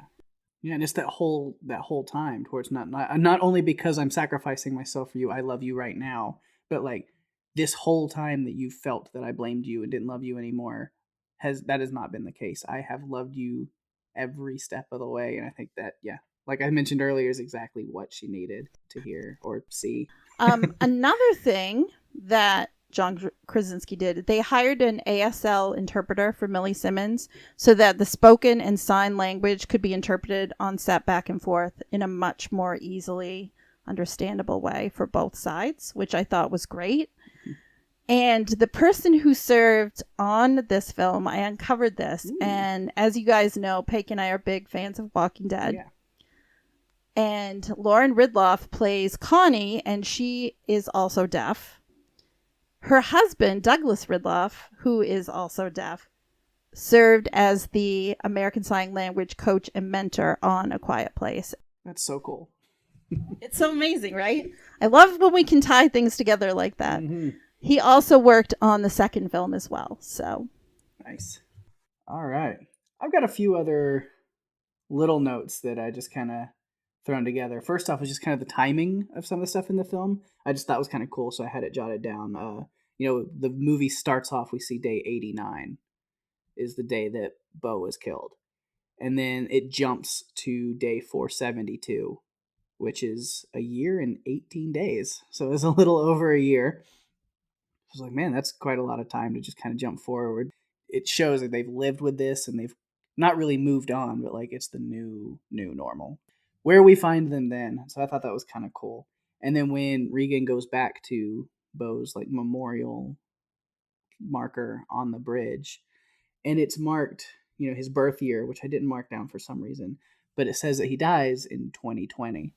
Yeah, and it's that whole time towards not only because I'm sacrificing myself for you, I love you right now, but like this whole time that you felt that I blamed you and didn't love you anymore, has not been the case. I have loved you every step of the way, and I think that like I mentioned earlier, is exactly what she needed to hear or see. Another thing that John Krasinski did, they hired an ASL interpreter for Millie Simmons so that the spoken and sign language could be interpreted on set back and forth in a much more easily understandable way for both sides, which I thought was great. And the person who served on this film, I uncovered this. Ooh. And as you guys know, Pake and I are big fans of Walking Dead. Yeah. And Lauren Ridloff plays Connie, and she is also deaf. Her husband, Douglas Ridloff, who is also deaf, served as the American Sign Language coach and mentor on A Quiet Place. That's so cool. It's so amazing, right? I love when we can tie things together like that. Mm-hmm. He also worked on the second film as well. So nice. All right. I've got a few other little notes that I just kind of thrown together. First off was just kind of the timing of some of the stuff in the film. I just thought was kind of cool, so I had it jotted down. The movie starts off, we see day 89 is the day that Bo was killed. And then it jumps to day 472, which is a year and 18 days. So it was a little over a year. I was like, man, that's quite a lot of time to just kind of jump forward. It shows that they've lived with this and they've not really moved on, but like it's the new normal. Where we find them then. So I thought that was kind of cool. And then when Regan goes back to Bo's like memorial marker on the bridge, and it's marked, his birth year, which I didn't mark down for some reason, but it says that he dies in 2020.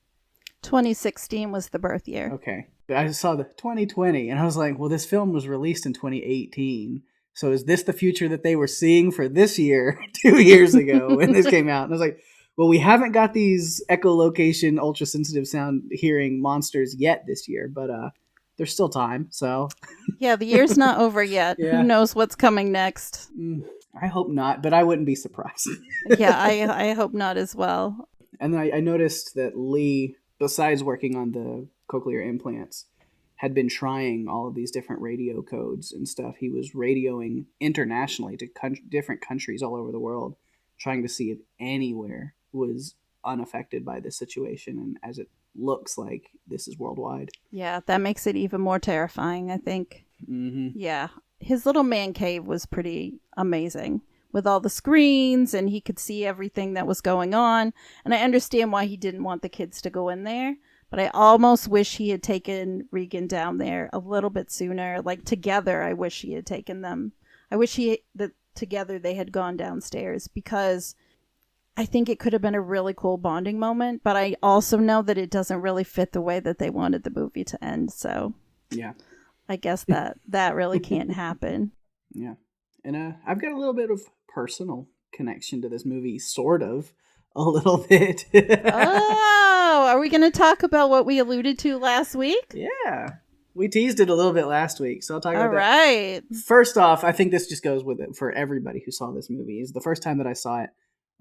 2016 was the birth year. Okay. But I just saw the 2020 and I was like, well, this film was released in 2018. So is this the future that they were seeing for this year, 2 years ago when this came out? And I was like, well, we haven't got these echolocation, ultra-sensitive sound hearing monsters yet this year, but there's still time, so. Yeah, the year's not over yet. Yeah. Who knows what's coming next? I hope not, but I wouldn't be surprised. Yeah, I hope not as well. And then I noticed that Lee, besides working on the cochlear implants, had been trying all of these different radio codes and stuff. He was radioing internationally to different countries all over the world, trying to see if anywhere was unaffected by this situation. And as it looks like, this is worldwide. Yeah, that makes it even more terrifying, I think. Mm-hmm. Yeah. His little man cave was pretty amazing with all the screens, and he could see everything that was going on. And I understand why he didn't want the kids to go in there, but I almost wish he had taken Regan down there a little bit sooner. Like together, I wish he had taken them. I wish together they had gone downstairs, because I think it could have been a really cool bonding moment, but I also know that it doesn't really fit the way that they wanted the movie to end. So yeah, I guess that really can't happen. Yeah. And I've got a little bit of personal connection to this movie, sort of, a little bit. Oh, are we going to talk about what we alluded to last week? Yeah. We teased it a little bit last week, so I'll talk about All right. that. First off, I think this just goes with it for everybody who saw this movie. Is the first time that I saw it,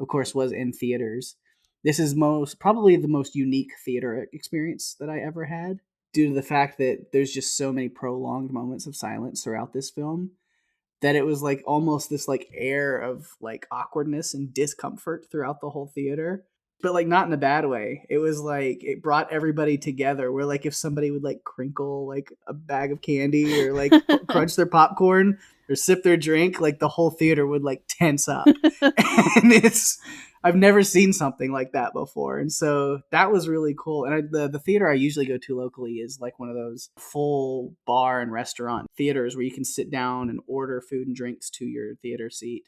of course, was in theaters. This is probably the most unique theater experience that I ever had, due to the fact that there's just so many prolonged moments of silence throughout this film that it was like almost this like air of like awkwardness and discomfort throughout the whole theater, but like not in a bad way. It was like it brought everybody together, where like if somebody would like crinkle like a bag of candy or like crunch their popcorn or sip their drink, like the whole theater would like tense up. And I've never seen something like that before. And so that was really cool. And the theater I usually go to locally is like one of those full bar and restaurant theaters where you can sit down and order food and drinks to your theater seat.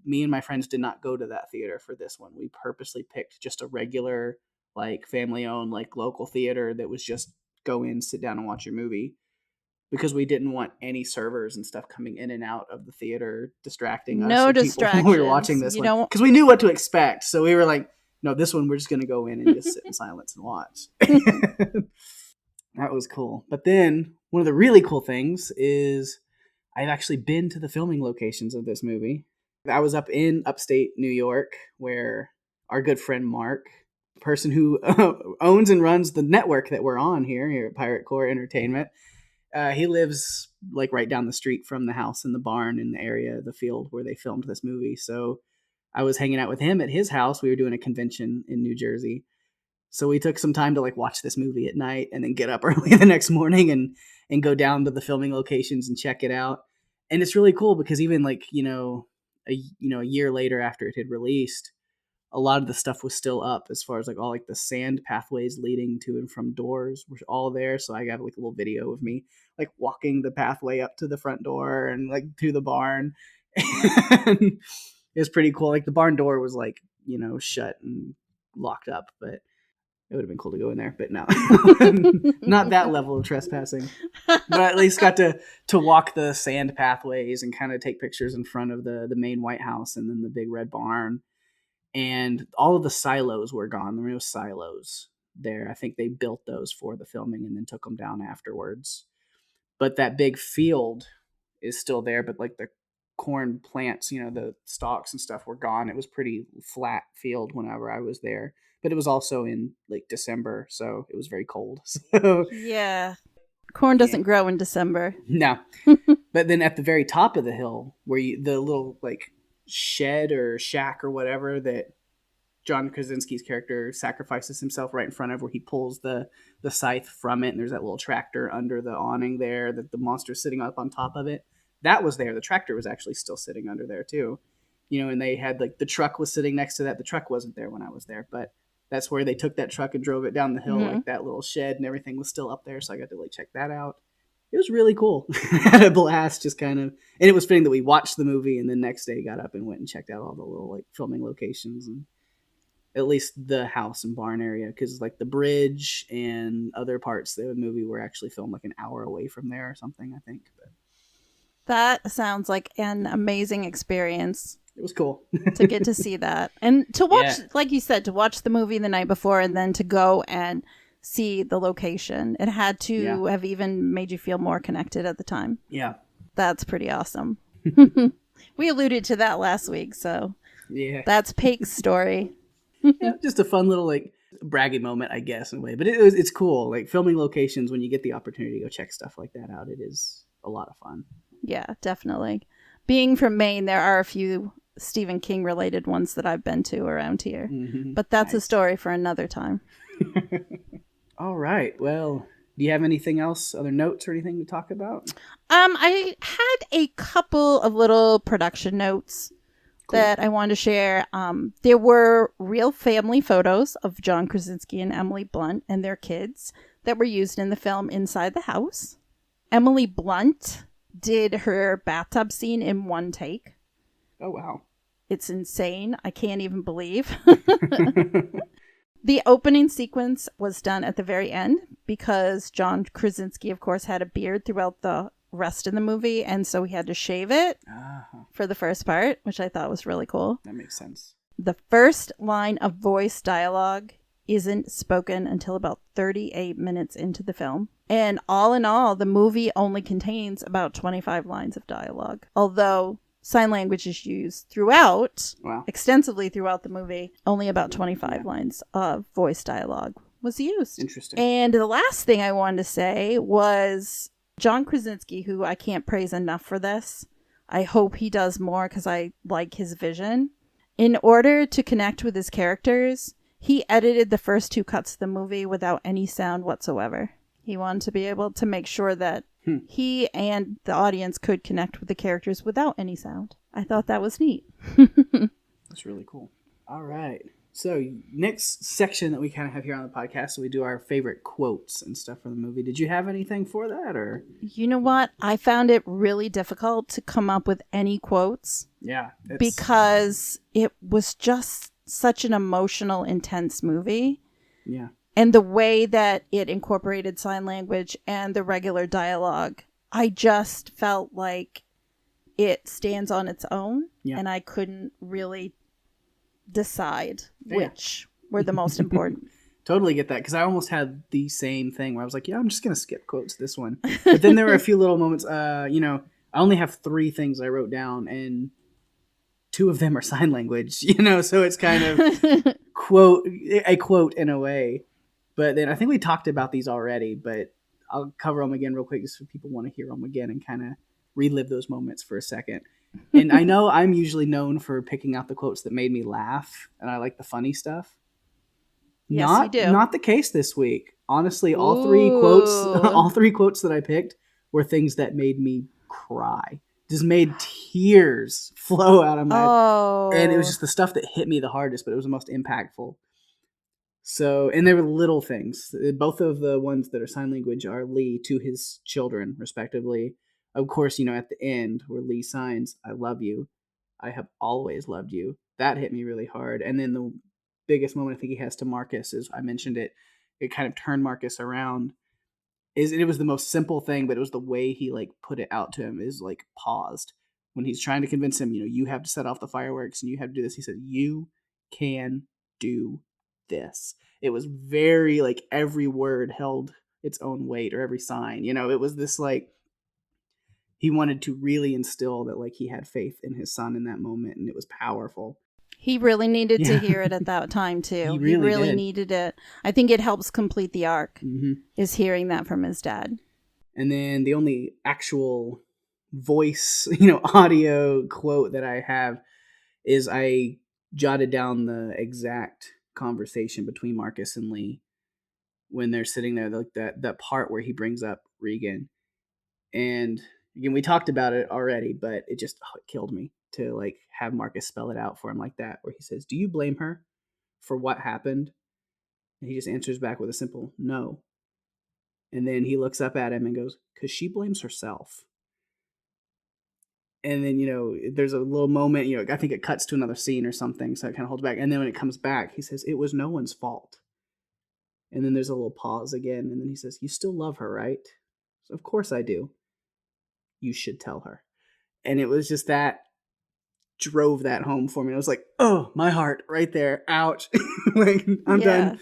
Me and my friends did not go to that theater for this one. We purposely picked just a regular, like family owned, like local theater that was just go in, sit down and watch your movie, because we didn't want any servers and stuff coming in and out of the theater distracting us. No distractions. When we were watching this one, because we knew what to expect. So we were like, no, this one we're just going to go in and just sit in silence and watch. That was cool. But then one of the really cool things is I've actually been to the filming locations of this movie. I was up in upstate New York, where our good friend Mark, the person who owns and runs the network that we're on here at Pirate Core Entertainment, he lives like right down the street from the house and the barn in the area, the field where they filmed this movie. So I was hanging out with him at his house. We were doing a convention in New Jersey. So we took some time to like watch this movie at night and then get up early the next morning and go down to the filming locations and check it out. And it's really cool because even like, a year later after it had released, a lot of the stuff was still up, as far as like all like the sand pathways leading to and from doors were all there. So I got like a little video of me like walking the pathway up to the front door and like to the barn. And it was pretty cool. Like the barn door was like, shut and locked up, but it would have been cool to go in there, but no, not that level of trespassing. But I at least got to walk the sand pathways and kind of take pictures in front of the main White House and then the big red barn. And all of the silos were gone. There were no silos there. I think they built those for the filming and then took them down afterwards. But that big field is still there, but like the corn plants, the stalks and stuff were gone. It was pretty flat field whenever I was there. But it was also in like December, so it was very cold. So yeah. Corn doesn't grow in December. No. But then at the very top of the hill, where the little like shed or shack or whatever that John Krasinski's character sacrifices himself right in front of, where he pulls the scythe from it, and there's that little tractor under the awning there that the monster's sitting up on top of it. That was there. The tractor was actually still sitting under there too. And they had like the truck was sitting next to that. The truck wasn't there when I was there, but that's where they took that truck and drove it down the hill. Mm-hmm. Like that little shed and everything was still up there. So I got to like check that out. It was really cool. I had a blast just kind of, and it was fitting that we watched the movie and the next day got up and went and checked out all the little like filming locations and at least the house and barn area. Cause like the bridge and other parts of the movie were actually filmed like an hour away from there or something, I think. But that sounds like an amazing experience. It was cool to get to see that and to watch, like you said, to watch the movie the night before and then to go and see the location. It had to have even made you feel more connected at the time. Yeah. That's pretty awesome. We alluded to that last week. So that's Pake's story. Just a fun little like bragging moment, I guess, in a way. But it's cool. Like filming locations, when you get the opportunity to go check stuff like that out, it is a lot of fun. Yeah, definitely. Being from Maine, there are a few Stephen King related ones that I've been to around here. Mm-hmm. But that's a story for another time. All right. Well, do you have anything else, other notes or anything to talk about? I had a couple of little production notes that I wanted to share. There were real family photos of John Krasinski and Emily Blunt and their kids that were used in the film inside the house. Emily Blunt did her bathtub scene in one take. Oh, wow. It's insane. I can't even believe. The opening sequence was done at the very end because John Krasinski, of course, had a beard throughout the rest of the movie. And so he had to shave it for the first part, which I thought was really cool. That makes sense. The first line of voice dialogue isn't spoken until about 38 minutes into the film. And all in all, the movie only contains about 25 lines of dialogue. Although sign language is used throughout, extensively throughout the movie, only about 25 lines of voice dialogue was used. Interesting. And the last thing I wanted to say was John Krasinski, who I can't praise enough for this. I hope he does more because I like his vision. In order to connect with his characters, he edited the first 2 cuts of the movie without any sound whatsoever. He wanted to be able to make sure that he and the audience could connect with the characters without any sound. I thought that was neat. That's really cool. All right. So next section that we kind of have here on the podcast, so we do our favorite quotes and stuff from the movie. Did you have anything for that, or? You know what? I found it really difficult to come up with any quotes. Yeah. Because it was just such an emotional, intense movie. Yeah. And the way that it incorporated sign language and the regular dialogue, I just felt like it stands on its own. Yeah. And I couldn't really decide which were the most important. Totally get that, because I almost had the same thing where I was like, yeah, I'm just going to skip quotes this one. But then there were a few little moments, I only have 3 things I wrote down, and 2 of them are sign language, so it's kind of a quote in a way. But then I think we talked about these already, but I'll cover them again real quick just so people want to hear them again and kind of relive those moments for a second. And I know I'm usually known for picking out the quotes that made me laugh, and I like the funny stuff. Yes, you do. Not the case this week. Honestly, all 3 quotes that I picked were things that made me cry. Just made tears flow out of my and it was just the stuff that hit me the hardest, but it was the most impactful. So, and they were little things. Both of the ones that are sign language are Lee to his children, respectively. Of course, at the end where Lee signs, "I love you. I have always loved you." That hit me really hard. And then the biggest moment I think he has to Marcus is, I mentioned it kind of turned Marcus around. It was the most simple thing, but it was the way he put it out to him, is paused. When he's trying to convince him, you have to set off the fireworks and you have to do this. He said, "You can do this." It was very every word held its own weight, or every sign. It was this he wanted to really instill that he had faith in his son in that moment, and it was powerful. He really needed to hear it at that time too. He really needed it. I think it helps complete the arc, is hearing that from his dad. And then the only actual voice, audio quote that I have is, I jotted down the exact conversation between Marcus and Lee when they're sitting there, that part where he brings up Regan. And again, we talked about it already, but it just it killed me to have Marcus spell it out for him like that, where he says, "Do you blame her for what happened?" And he just answers back with a simple no. And then he looks up at him and goes, "'Cause she blames herself." And then, there's a little moment, I think it cuts to another scene or something, so it kind of holds back. And then when it comes back, he says, "It was no one's fault." And then there's a little pause again, and then he says, "You still love her, right?" So, "Of course I do. You should tell her." And it was just that drove that home for me. I was like, oh, my heart right there. Ouch. I'm done.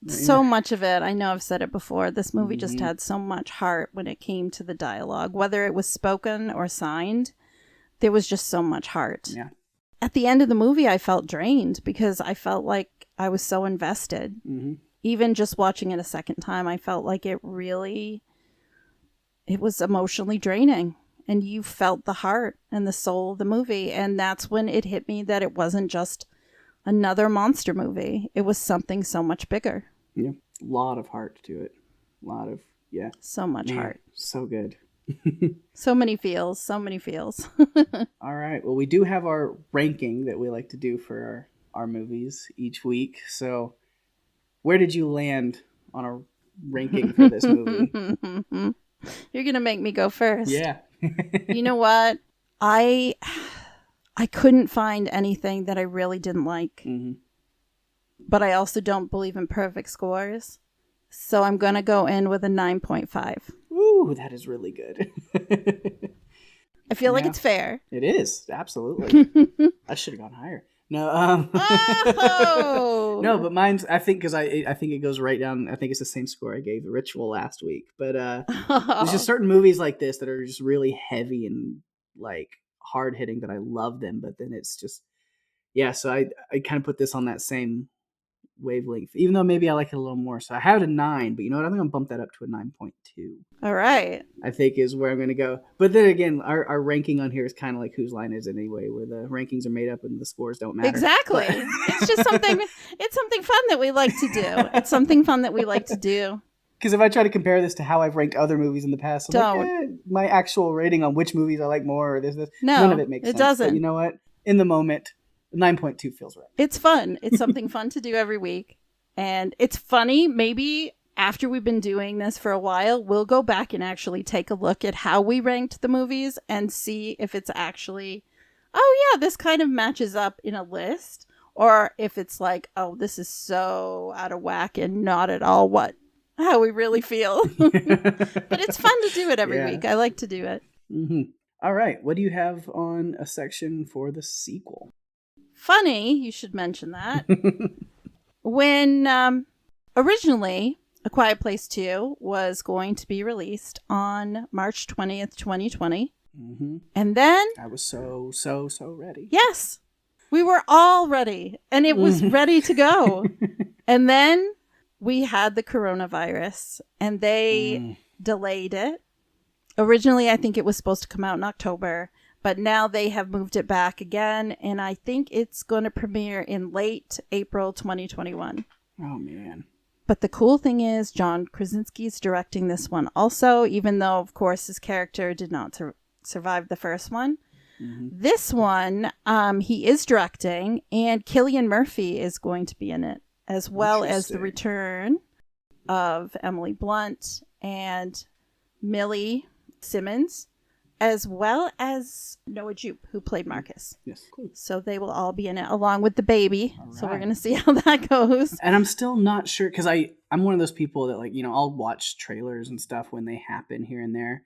So much of it, I know I've said it before, this movie just had so much heart when it came to the dialogue. Whether it was spoken or signed, there was just so much heart. Yeah. At the end of the movie, I felt drained because I felt like I was so invested. Even just watching it a second time, I felt like it was emotionally draining. And you felt the heart and the soul of the movie. And that's when it hit me that it wasn't just another monster movie. It was something so much bigger. Yeah. A lot of heart to it. A lot of, so much heart. So good. So many feels. All right. Well, we do have our ranking that we like to do for our movies each week. So where did you land on a ranking for this movie? You're going to make me go first. Yeah. You know what? I couldn't find anything that I really didn't like. But I also don't believe in perfect scores. So I'm going to go in with a 9.5. Ooh, that is really good. I feel like it's fair. It is. Absolutely. I should have gone higher. No, Oh! no, but mine's, I think, because I think it goes right down. I think it's the same score I gave The Ritual last week. But there's just certain movies like this that are just really heavy and like hard hitting that I love them. But then it's just, yeah. So I kind of put this on that same wavelength, even though maybe I like it a little more. So I had a 9, but you know what? I think I'm gonna bump that up to a 9.2. All right. I think is where I'm gonna go. But then again, our ranking on here is kind of like Whose Line Is It Anyway, where the rankings are made up and the scores don't matter. Exactly. It's just something. It's something fun that we like to do. It's something fun that we like to do. Because if I try to compare this to how I've ranked other movies in the past, I'm like, my actual rating on which movies I like more or this, none of it makes sense. It doesn't. But you know what? In the moment, 9.2 feels right. It's fun. It's something fun to do every week. And it's funny, maybe after we've been doing this for a while, we'll go back and actually take a look at how we ranked the movies and see if it's actually, oh yeah, this kind of matches up in a list. Or if it's like, oh, this is so out of whack and not at all how we really feel. But it's fun to do it every week. I like to do it. Mm-hmm. All right. What do you have on a section for the sequel? Funny, you should mention that. When originally A Quiet Place 2 was going to be released on March 20th, 2020. Mm-hmm. And then... I was so ready. Yes. We were all ready. And it was ready to go. And then we had the coronavirus. And they delayed it. Originally, I think it was supposed to come out in October. But now they have moved it back again, and I think it's going to premiere in late April 2021. Oh, man. But the cool thing is John Krasinski is directing this one also, even though, of course, his character did not survive the first one. Mm-hmm. This one, he is directing, and Cillian Murphy is going to be in it, as well as the return of Emily Blunt and Millie Simmons, as well as Noah Jupe, who played Marcus. Yes, cool. So they will all be in it, along with the baby. Right. So we're going to see how that goes. And I'm still not sure, because I'm one of those people that, like, you know, I'll watch trailers and stuff when they happen here and there.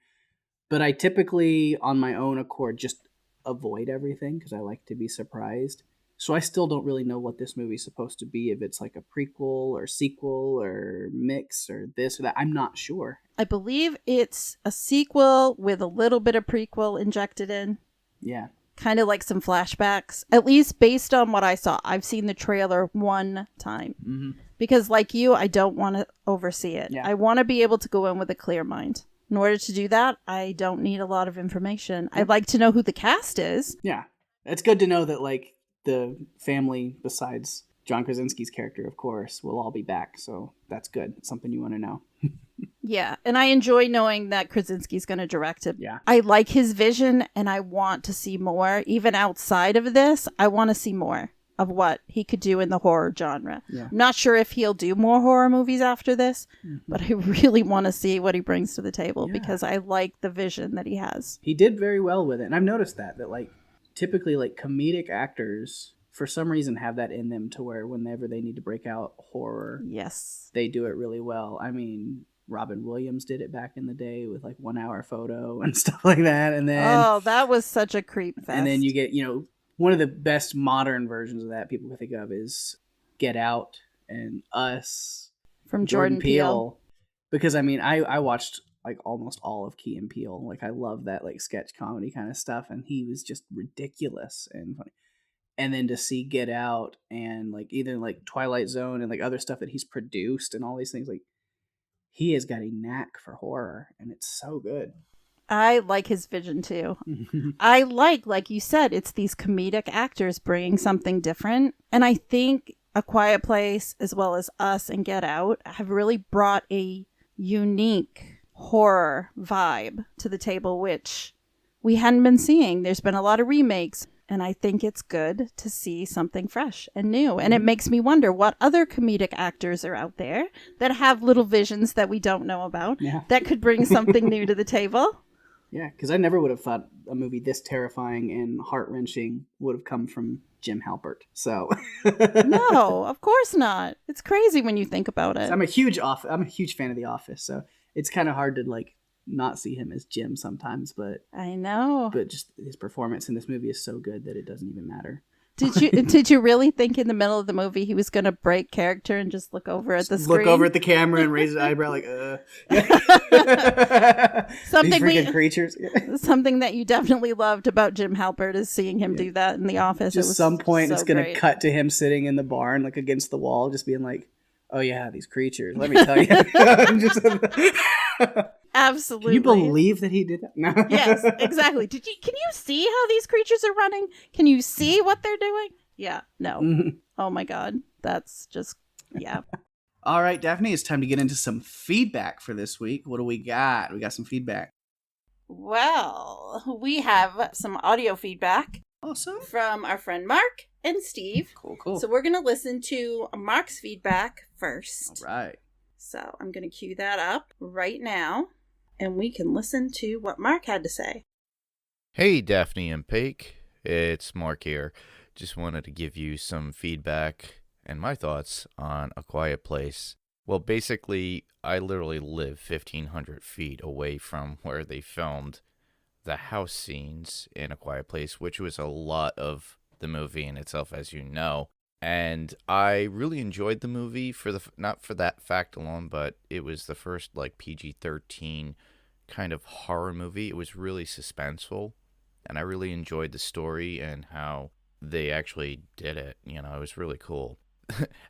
But I typically, on my own accord, just avoid everything, because I like to be surprised. So I still don't really know what this movie's supposed to be, if it's like a prequel or sequel or mix or this or that. I'm not sure. I believe it's a sequel with a little bit of prequel injected in. Yeah. Kind of like some flashbacks, at least based on what I saw. I've seen the trailer one time. Mm-hmm. Because like you, I don't want to oversee it. Yeah. I want to be able to go in with a clear mind. In order to do that, I don't need a lot of information. I'd like to know who the cast is. Yeah. It's good to know that, like, the family, besides John Krasinski's character, of course, will all be back. So that's good. It's something you want to know. Yeah. And I enjoy knowing that Krasinski's going to direct it. Yeah. I like his vision and I want to see more. Even outside of this, I want to see more of what he could do in the horror genre. Yeah. I'm not sure if he'll do more horror movies after this, but I really want to see what he brings to the table because I like the vision that he has. He did very well with it. And I've noticed that like, typically, like, comedic actors, for some reason, have that in them to where whenever they need to break out horror, yes, they do it really well. I mean, Robin Williams did it back in the day with, like, 1 Hour Photo and stuff like that. And then... Oh, that was such a creep fest. And then you get, you know, one of the best modern versions of that people can think of is Get Out and Us. From Jordan Peele. Because, I mean, I watched... like almost all of Key and Peele. Like I love that like sketch comedy kind of stuff. And he was just ridiculous and funny. And then to see Get Out and like either like Twilight Zone and like other stuff that he's produced and all these things, like he has got a knack for horror and it's so good. I like his vision too. I like you said, it's these comedic actors bringing something different. And I think A Quiet Place as well as Us and Get Out have really brought a unique horror vibe to the table, which we hadn't been seeing. There's been a lot of remakes, and I think it's good to see something fresh and new. And it makes me wonder what other comedic actors are out there that have little visions that we don't know about that could bring something new to the table. Yeah, because I never would have thought a movie this terrifying and heart-wrenching would have come from Jim Halpert. So no, of course not. It's crazy when you think about it. So I'm a huge fan of The Office, so it's kind of hard to like not see him as Jim sometimes, but I know. But just his performance in this movie is so good that it doesn't even matter. Did you really think in the middle of the movie he was going to break character and just look over at the screen? Look over at the camera and raise his eyebrow like, Something These freaking creatures. Something that you definitely loved about Jim Halpert is seeing him do that in the office. Just some point it's going to cut to him sitting in the barn, like against the wall, just being like, oh yeah, these creatures. Let me tell you. Absolutely. Can you believe that he did that? No. Yes, exactly. Can you see how these creatures are running? Can you see what they're doing? Yeah. No. Mm-hmm. Oh my God. That's just, yeah. All right, Daphne, it's time to get into some feedback for this week. What do we got? We got some feedback. Well, we have some audio feedback. Awesome. From our friend Mark and Steve. Cool. So we're going to listen to Mark's feedback first. All right. So I'm going to cue that up right now, and we can listen to what Mark had to say. Hey, Daphne and Pake. It's Mark here. Just wanted to give you some feedback and my thoughts on A Quiet Place. Well, basically, I literally live 1,500 feet away from where they filmed the house scenes in A Quiet Place, which was a lot of the movie in itself, as you know. And I really enjoyed the movie not for that fact alone, but it was the first like PG-13 kind of horror movie. It was really suspenseful, and I really enjoyed the story and how they actually did it. You know, it was really cool.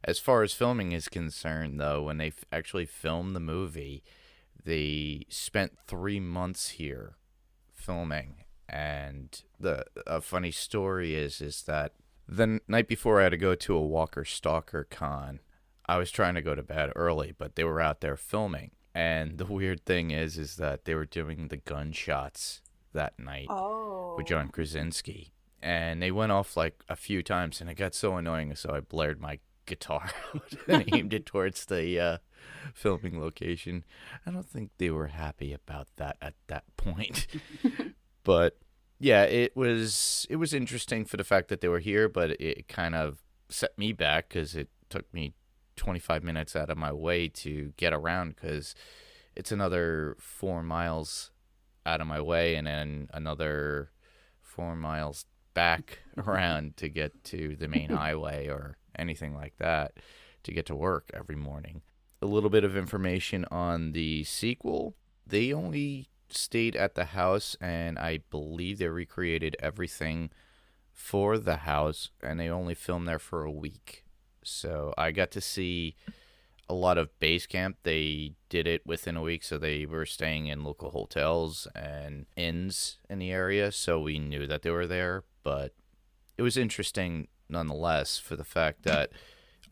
As far as filming is concerned, though, when they actually filmed the movie, they spent 3 months here filming. And a funny story is that the night before I had to go to a Walker Stalker con, I was trying to go to bed early, but they were out there filming. And the weird thing is that they were doing the gunshots that night with John Krasinski. And they went off like a few times, and it got so annoying, so I blared my guitar out and aimed it towards the filming location. I don't think they were happy about that at that point. But yeah, it was interesting for the fact that they were here, but it kind of set me back because it took me 25 minutes out of my way to get around, because it's another 4 miles out of my way and then another 4 miles back around to get to the main highway or anything like that to get to work every morning. A little bit of information on the sequel. They only stayed at the house, and I believe they recreated everything for the house, and they only filmed there for a week. So I got to see a lot of base camp. They did it within a week, so they were staying in local hotels and inns in the area, so we knew that they were there. But it was interesting nonetheless for the fact that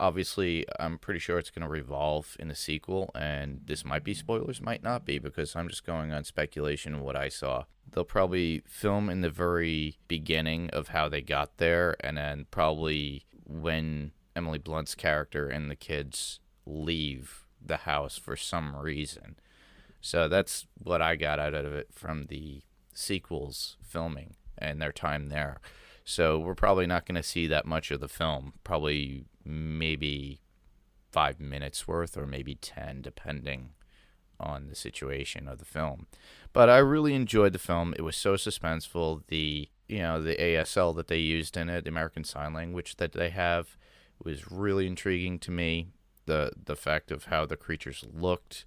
obviously I'm pretty sure it's going to revolve in the sequel, and this might be spoilers, might not be, because I'm just going on speculation of what I saw. They'll probably film in the very beginning of how they got there, and then probably when Emily Blunt's character and the kids leave the house for some reason. So that's what I got out of it from the sequel's filming and their time there. So we're probably not going to see that much of the film, probably maybe 5 minutes worth or maybe 10, depending on the situation of the film. But I really enjoyed the film. It was so suspenseful. The ASL that they used in it, the American Sign Language that they have, was really intriguing to me. The fact of how the creatures looked,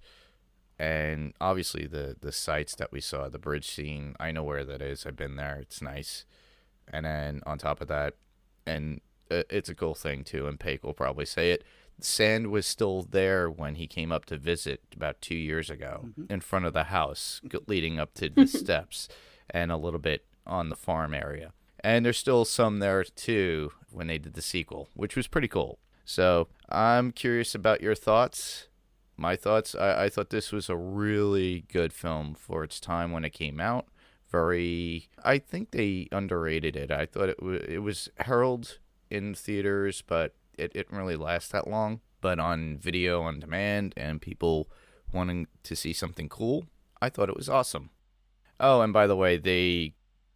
and obviously the sights that we saw, the bridge scene. I know where that is. I've been there. It's nice. And then on top of that, and it's a cool thing too, and Pake will probably say it, sand was still there when he came up to visit about 2 years ago, in front of the house leading up to the steps, and a little bit on the farm area. And there's still some there too when they did the sequel, which was pretty cool. So I'm curious about your thoughts. My thoughts, I thought this was a really good film for its time when it came out. I think they underrated it. I thought it was heralded in theaters, but it didn't really last that long. But on video on demand and people wanting to see something cool, I thought it was awesome. Oh, and by the way,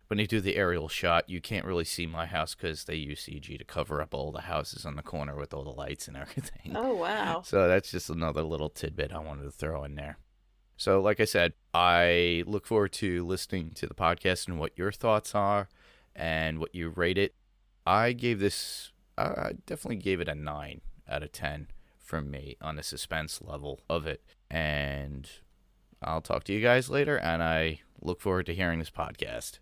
when they do the aerial shot, you can't really see my house because they use CG to cover up all the houses on the corner with all the lights and everything. Oh, wow. So that's just another little tidbit I wanted to throw in there. So like I said, I look forward to listening to the podcast and what your thoughts are and what you rate it. I definitely gave it a 9 out of 10 from me on the suspense level of it. And I'll talk to you guys later, and I look forward to hearing this podcast.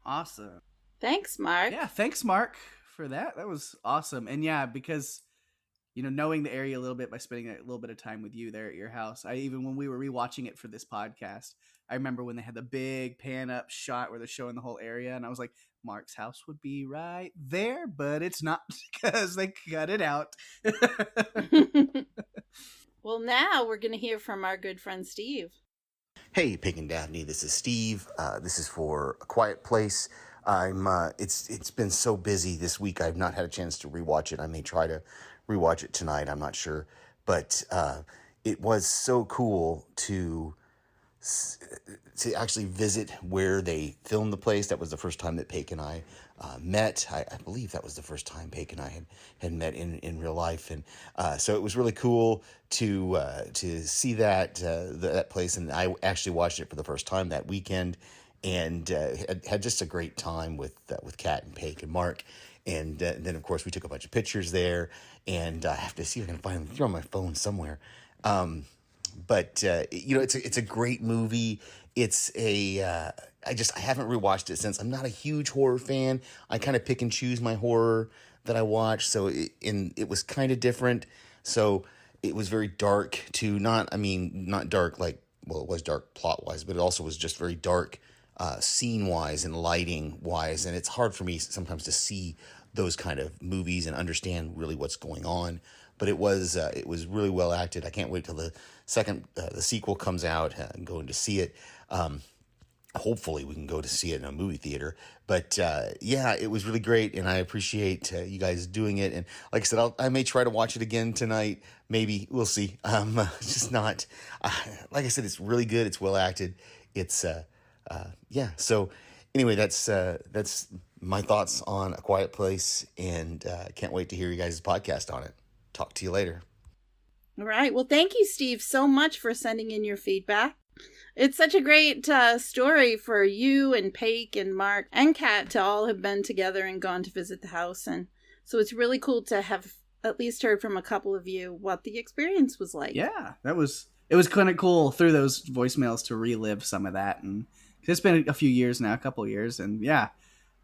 Awesome. Thanks, Mark. Yeah, thanks, Mark, for that. That was awesome. And yeah, because, knowing the area a little bit by spending a little bit of time with you there at your house, when we were rewatching it for this podcast, I remember when they had the big pan up shot where they're showing the whole area, and I was like, Mark's house would be right there, but it's not because they cut it out. Well, now we're going to hear from our good friend Steve. Hey, Pake and Daphne, this is Steve. This is for A Quiet Place. It's been so busy this week, I've not had a chance to rewatch it. I may try to rewatch it tonight, I'm not sure. But it was so cool to actually visit where they filmed the place. That was the first time that Pake and I met. I believe that was the first time Pake and I had met in real life, and so it was really cool to see that place. And I actually watched it for the first time that weekend, and had just a great time with Kat and Pake and Mark. And then of course we took a bunch of pictures there, and I have to see if I can find them. They're on my phone somewhere. But it's a great movie. It's I haven't rewatched it since. I'm not a huge horror fan. I kind of pick and choose my horror that I watch. So it was kind of different. So it was very dark too. Not dark like, well, it was dark plot wise, but it also was just very dark scene wise and lighting wise. And it's hard for me sometimes to see those kind of movies and understand really what's going on. But it was really well acted. I can't wait till the sequel comes out and going to see it. Hopefully we can go to see it in a movie theater. But it was really great, and I appreciate you guys doing it. And like I said, I may try to watch it again tonight. Maybe, we'll see. Just not like I said. It's really good. It's well acted. It's So anyway, that's my thoughts on A Quiet Place, and can't wait to hear you guys' podcast on it. Talk to you later. All right. Well, thank you, Steve, so much for sending in your feedback. It's such a great story for you and Pake and Mark and Kat to all have been together and gone to visit the house. And so it's really cool to have at least heard from a couple of you what the experience was like. Yeah, it was kind of cool through those voicemails to relive some of that. And it's been a few years now, a couple of years. And yeah,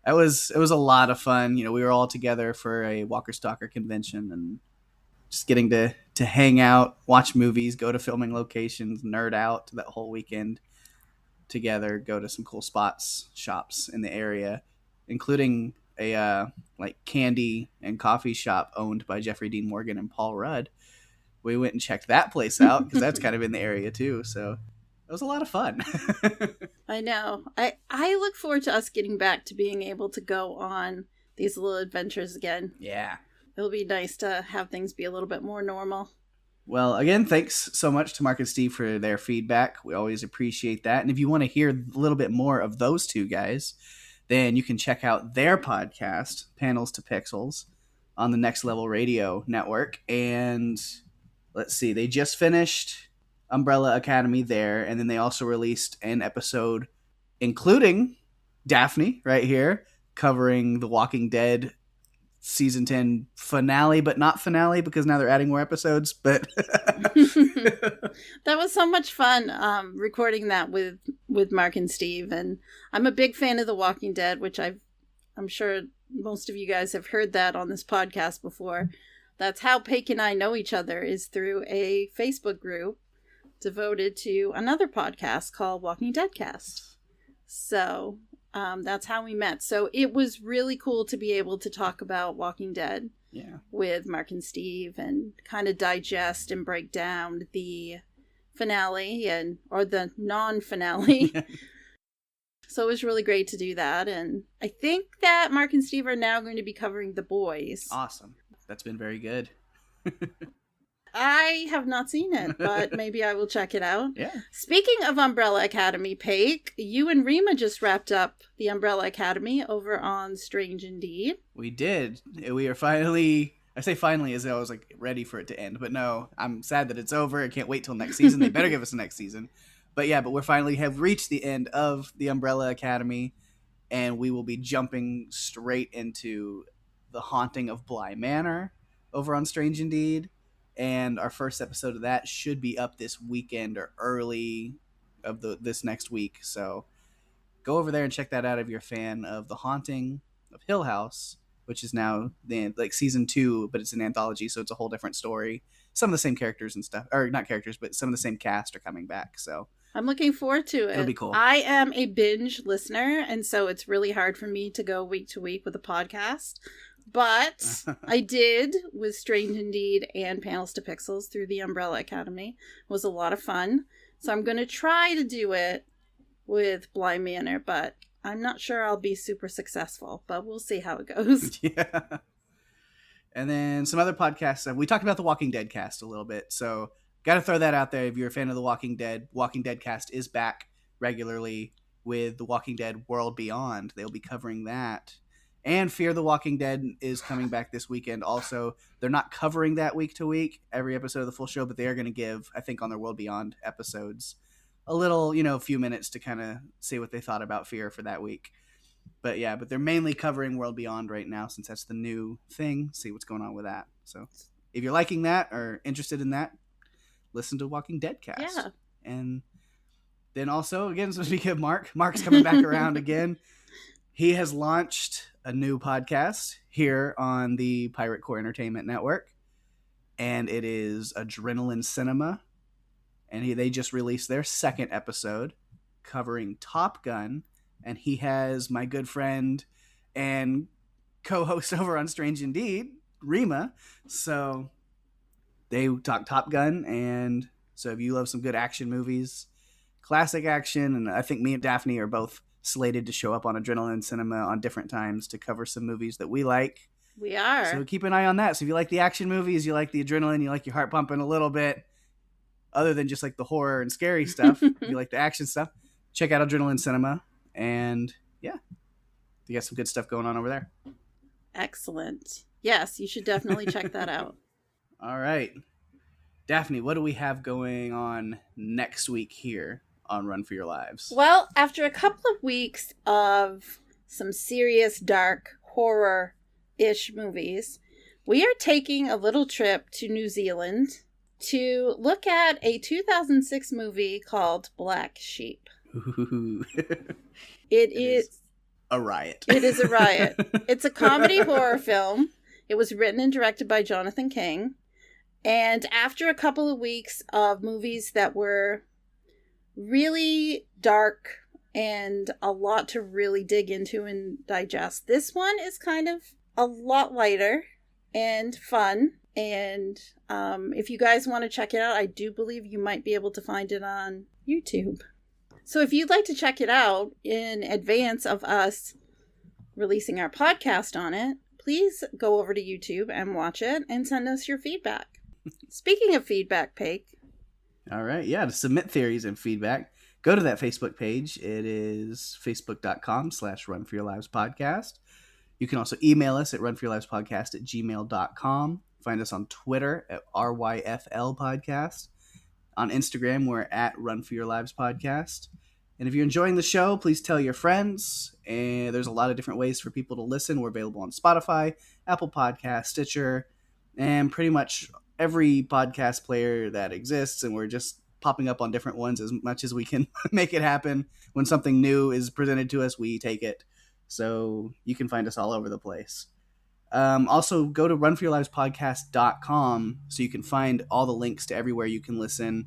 it was a lot of fun. We were all together for a Walker Stalker convention, and just getting to hang out, watch movies, go to filming locations, nerd out that whole weekend together, go to some cool shops in the area, including a candy and coffee shop owned by Jeffrey Dean Morgan and Paul Rudd. We went and checked that place out because that's kind of in the area too. So it was a lot of fun. I know. I look forward to us getting back to being able to go on these little adventures again. Yeah. It'll be nice to have things be a little bit more normal. Well, again, thanks so much to Mark and Steve for their feedback. We always appreciate that. And if you want to hear a little bit more of those two guys, then you can check out their podcast, Panels to Pixels, on the Next Level Radio Network. And let's see, they just finished Umbrella Academy there, and then they also released an episode including Daphne right here, covering The Walking Dead season 10 finale, but not finale because now they're adding more episodes. But that was so much fun recording that with Mark and Steve. And I'm a big fan of The Walking Dead, which I'm sure most of you guys have heard that on this podcast before. That's how Pake and I know each other, is through a Facebook group devoted to another podcast called Walking Dead Cast. So that's how we met. So it was really cool to be able to talk about Walking Dead with Mark and Steve and kind of digest and break down the finale or the non-finale. So it was really great to do that. And I think that Mark and Steve are now going to be covering The Boys. Awesome. That's been very good. I have not seen it, but maybe I will check it out. Yeah. Speaking of Umbrella Academy, Pake, you and Rima just wrapped up the Umbrella Academy over on Strange Indeed. We did. We are finally, I say finally as I was ready for it to end, but no, I'm sad that it's over. I can't wait till next season. They better give us a next season. But yeah, we finally have reached the end of the Umbrella Academy. and we will be jumping straight into The Haunting of Bly Manor over on Strange Indeed. And our first episode of that should be up this weekend or early of this next week. So go over there and check that out if you're a fan of The Haunting of Hill House, which is now like season 2, but it's an anthology, so it's a whole different story. Some of the same characters and stuff, or not characters, but some of the same cast are coming back. So I'm looking forward to it. It'll be cool. I am a binge listener, and so it's really hard for me to go week to week with a podcast. But I did with Strange Indeed and Panels to Pixels through the Umbrella Academy. It was a lot of fun. So I'm going to try to do it with Bly Manor, but I'm not sure I'll be super successful. But we'll see how it goes. Yeah. And then some other podcasts. We talked about the Walking Dead cast a little bit. So got to throw that out there. If you're a fan of the Walking Dead cast is back regularly with the Walking Dead World Beyond. They'll be covering that. And Fear the Walking Dead is coming back this weekend also. They're not covering that week to week, every episode of the full show, but they are going to give, I think on their World Beyond episodes, a little, a few minutes to kind of say what they thought about Fear for that week. But yeah, they're mainly covering World Beyond right now since that's the new thing. See what's going on with that. So if you're liking that or interested in that, listen to Walking Dead cast. Yeah. And then also, again, so speaking of Mark's coming back around again. He has launched a new podcast here on the Pirate Core Entertainment Network, and it is Adrenaline Cinema. And they just released their second episode covering Top Gun, and he has my good friend and co-host over on Strange Indeed, Rima. So they talk Top Gun, and so if you love some good action movies, classic action, and I think me and Daphne are both slated to show up on Adrenaline Cinema on different times to cover some movies that we like. We are. So keep an eye on that. So if you like the action movies, you like the adrenaline, you like your heart pumping a little bit, other than just like the horror and scary stuff, if you like the action stuff, check out Adrenaline Cinema. And yeah, you got some good stuff going on over there. Excellent. Yes, you should definitely check that out. All right. Daphne, what do we have going on next week here on Run for Your Lives? Well, after a couple of weeks of some serious dark horror-ish movies, we are taking a little trip to New Zealand to look at a 2006 movie called Black Sheep. It is a riot. It is a riot. It's a comedy horror film. It was written and directed by Jonathan King. And after a couple of weeks of movies that were really dark and a lot to really dig into and digest, this one is kind of a lot lighter and fun. And if you guys want to check it out, I do believe you might be able to find it on YouTube. So if you'd like to check it out in advance of us releasing our podcast on it, please go over to YouTube and watch it and send us your feedback. Speaking of feedback, Pake. All right. Yeah. To submit theories and feedback, go to that Facebook page. It is facebook.com/runforyourlivespodcast. You can also email us at runforyourlivespodcast@gmail.com. Find us on Twitter at RYFL Podcast. On Instagram, we're at Run For Your Lives Podcast. And if you're enjoying the show, please tell your friends. And there's a lot of different ways for people to listen. We're available on Spotify, Apple Podcasts, Stitcher, and pretty much every podcast player that exists. And we're just popping up on different ones as much as we can make it happen. When something new is presented to us, we take it. So you can find us all over the place. Also, go to runforyourlivespodcast.com so you can find all the links to everywhere you can listen.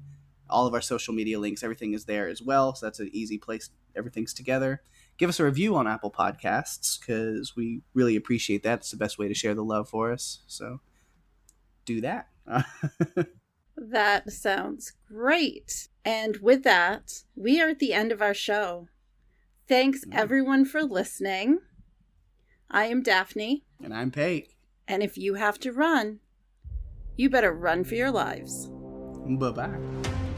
All of our social media links, everything is there as well. So that's an easy place. Everything's together. Give us a review on Apple Podcasts because we really appreciate that. It's the best way to share the love for us. So do that. That sounds great. And with that, we are at the end of our show. Thanks everyone for listening. I am Daphne. And I'm Pake. And if you have to run, you better run for your lives. Bye-bye.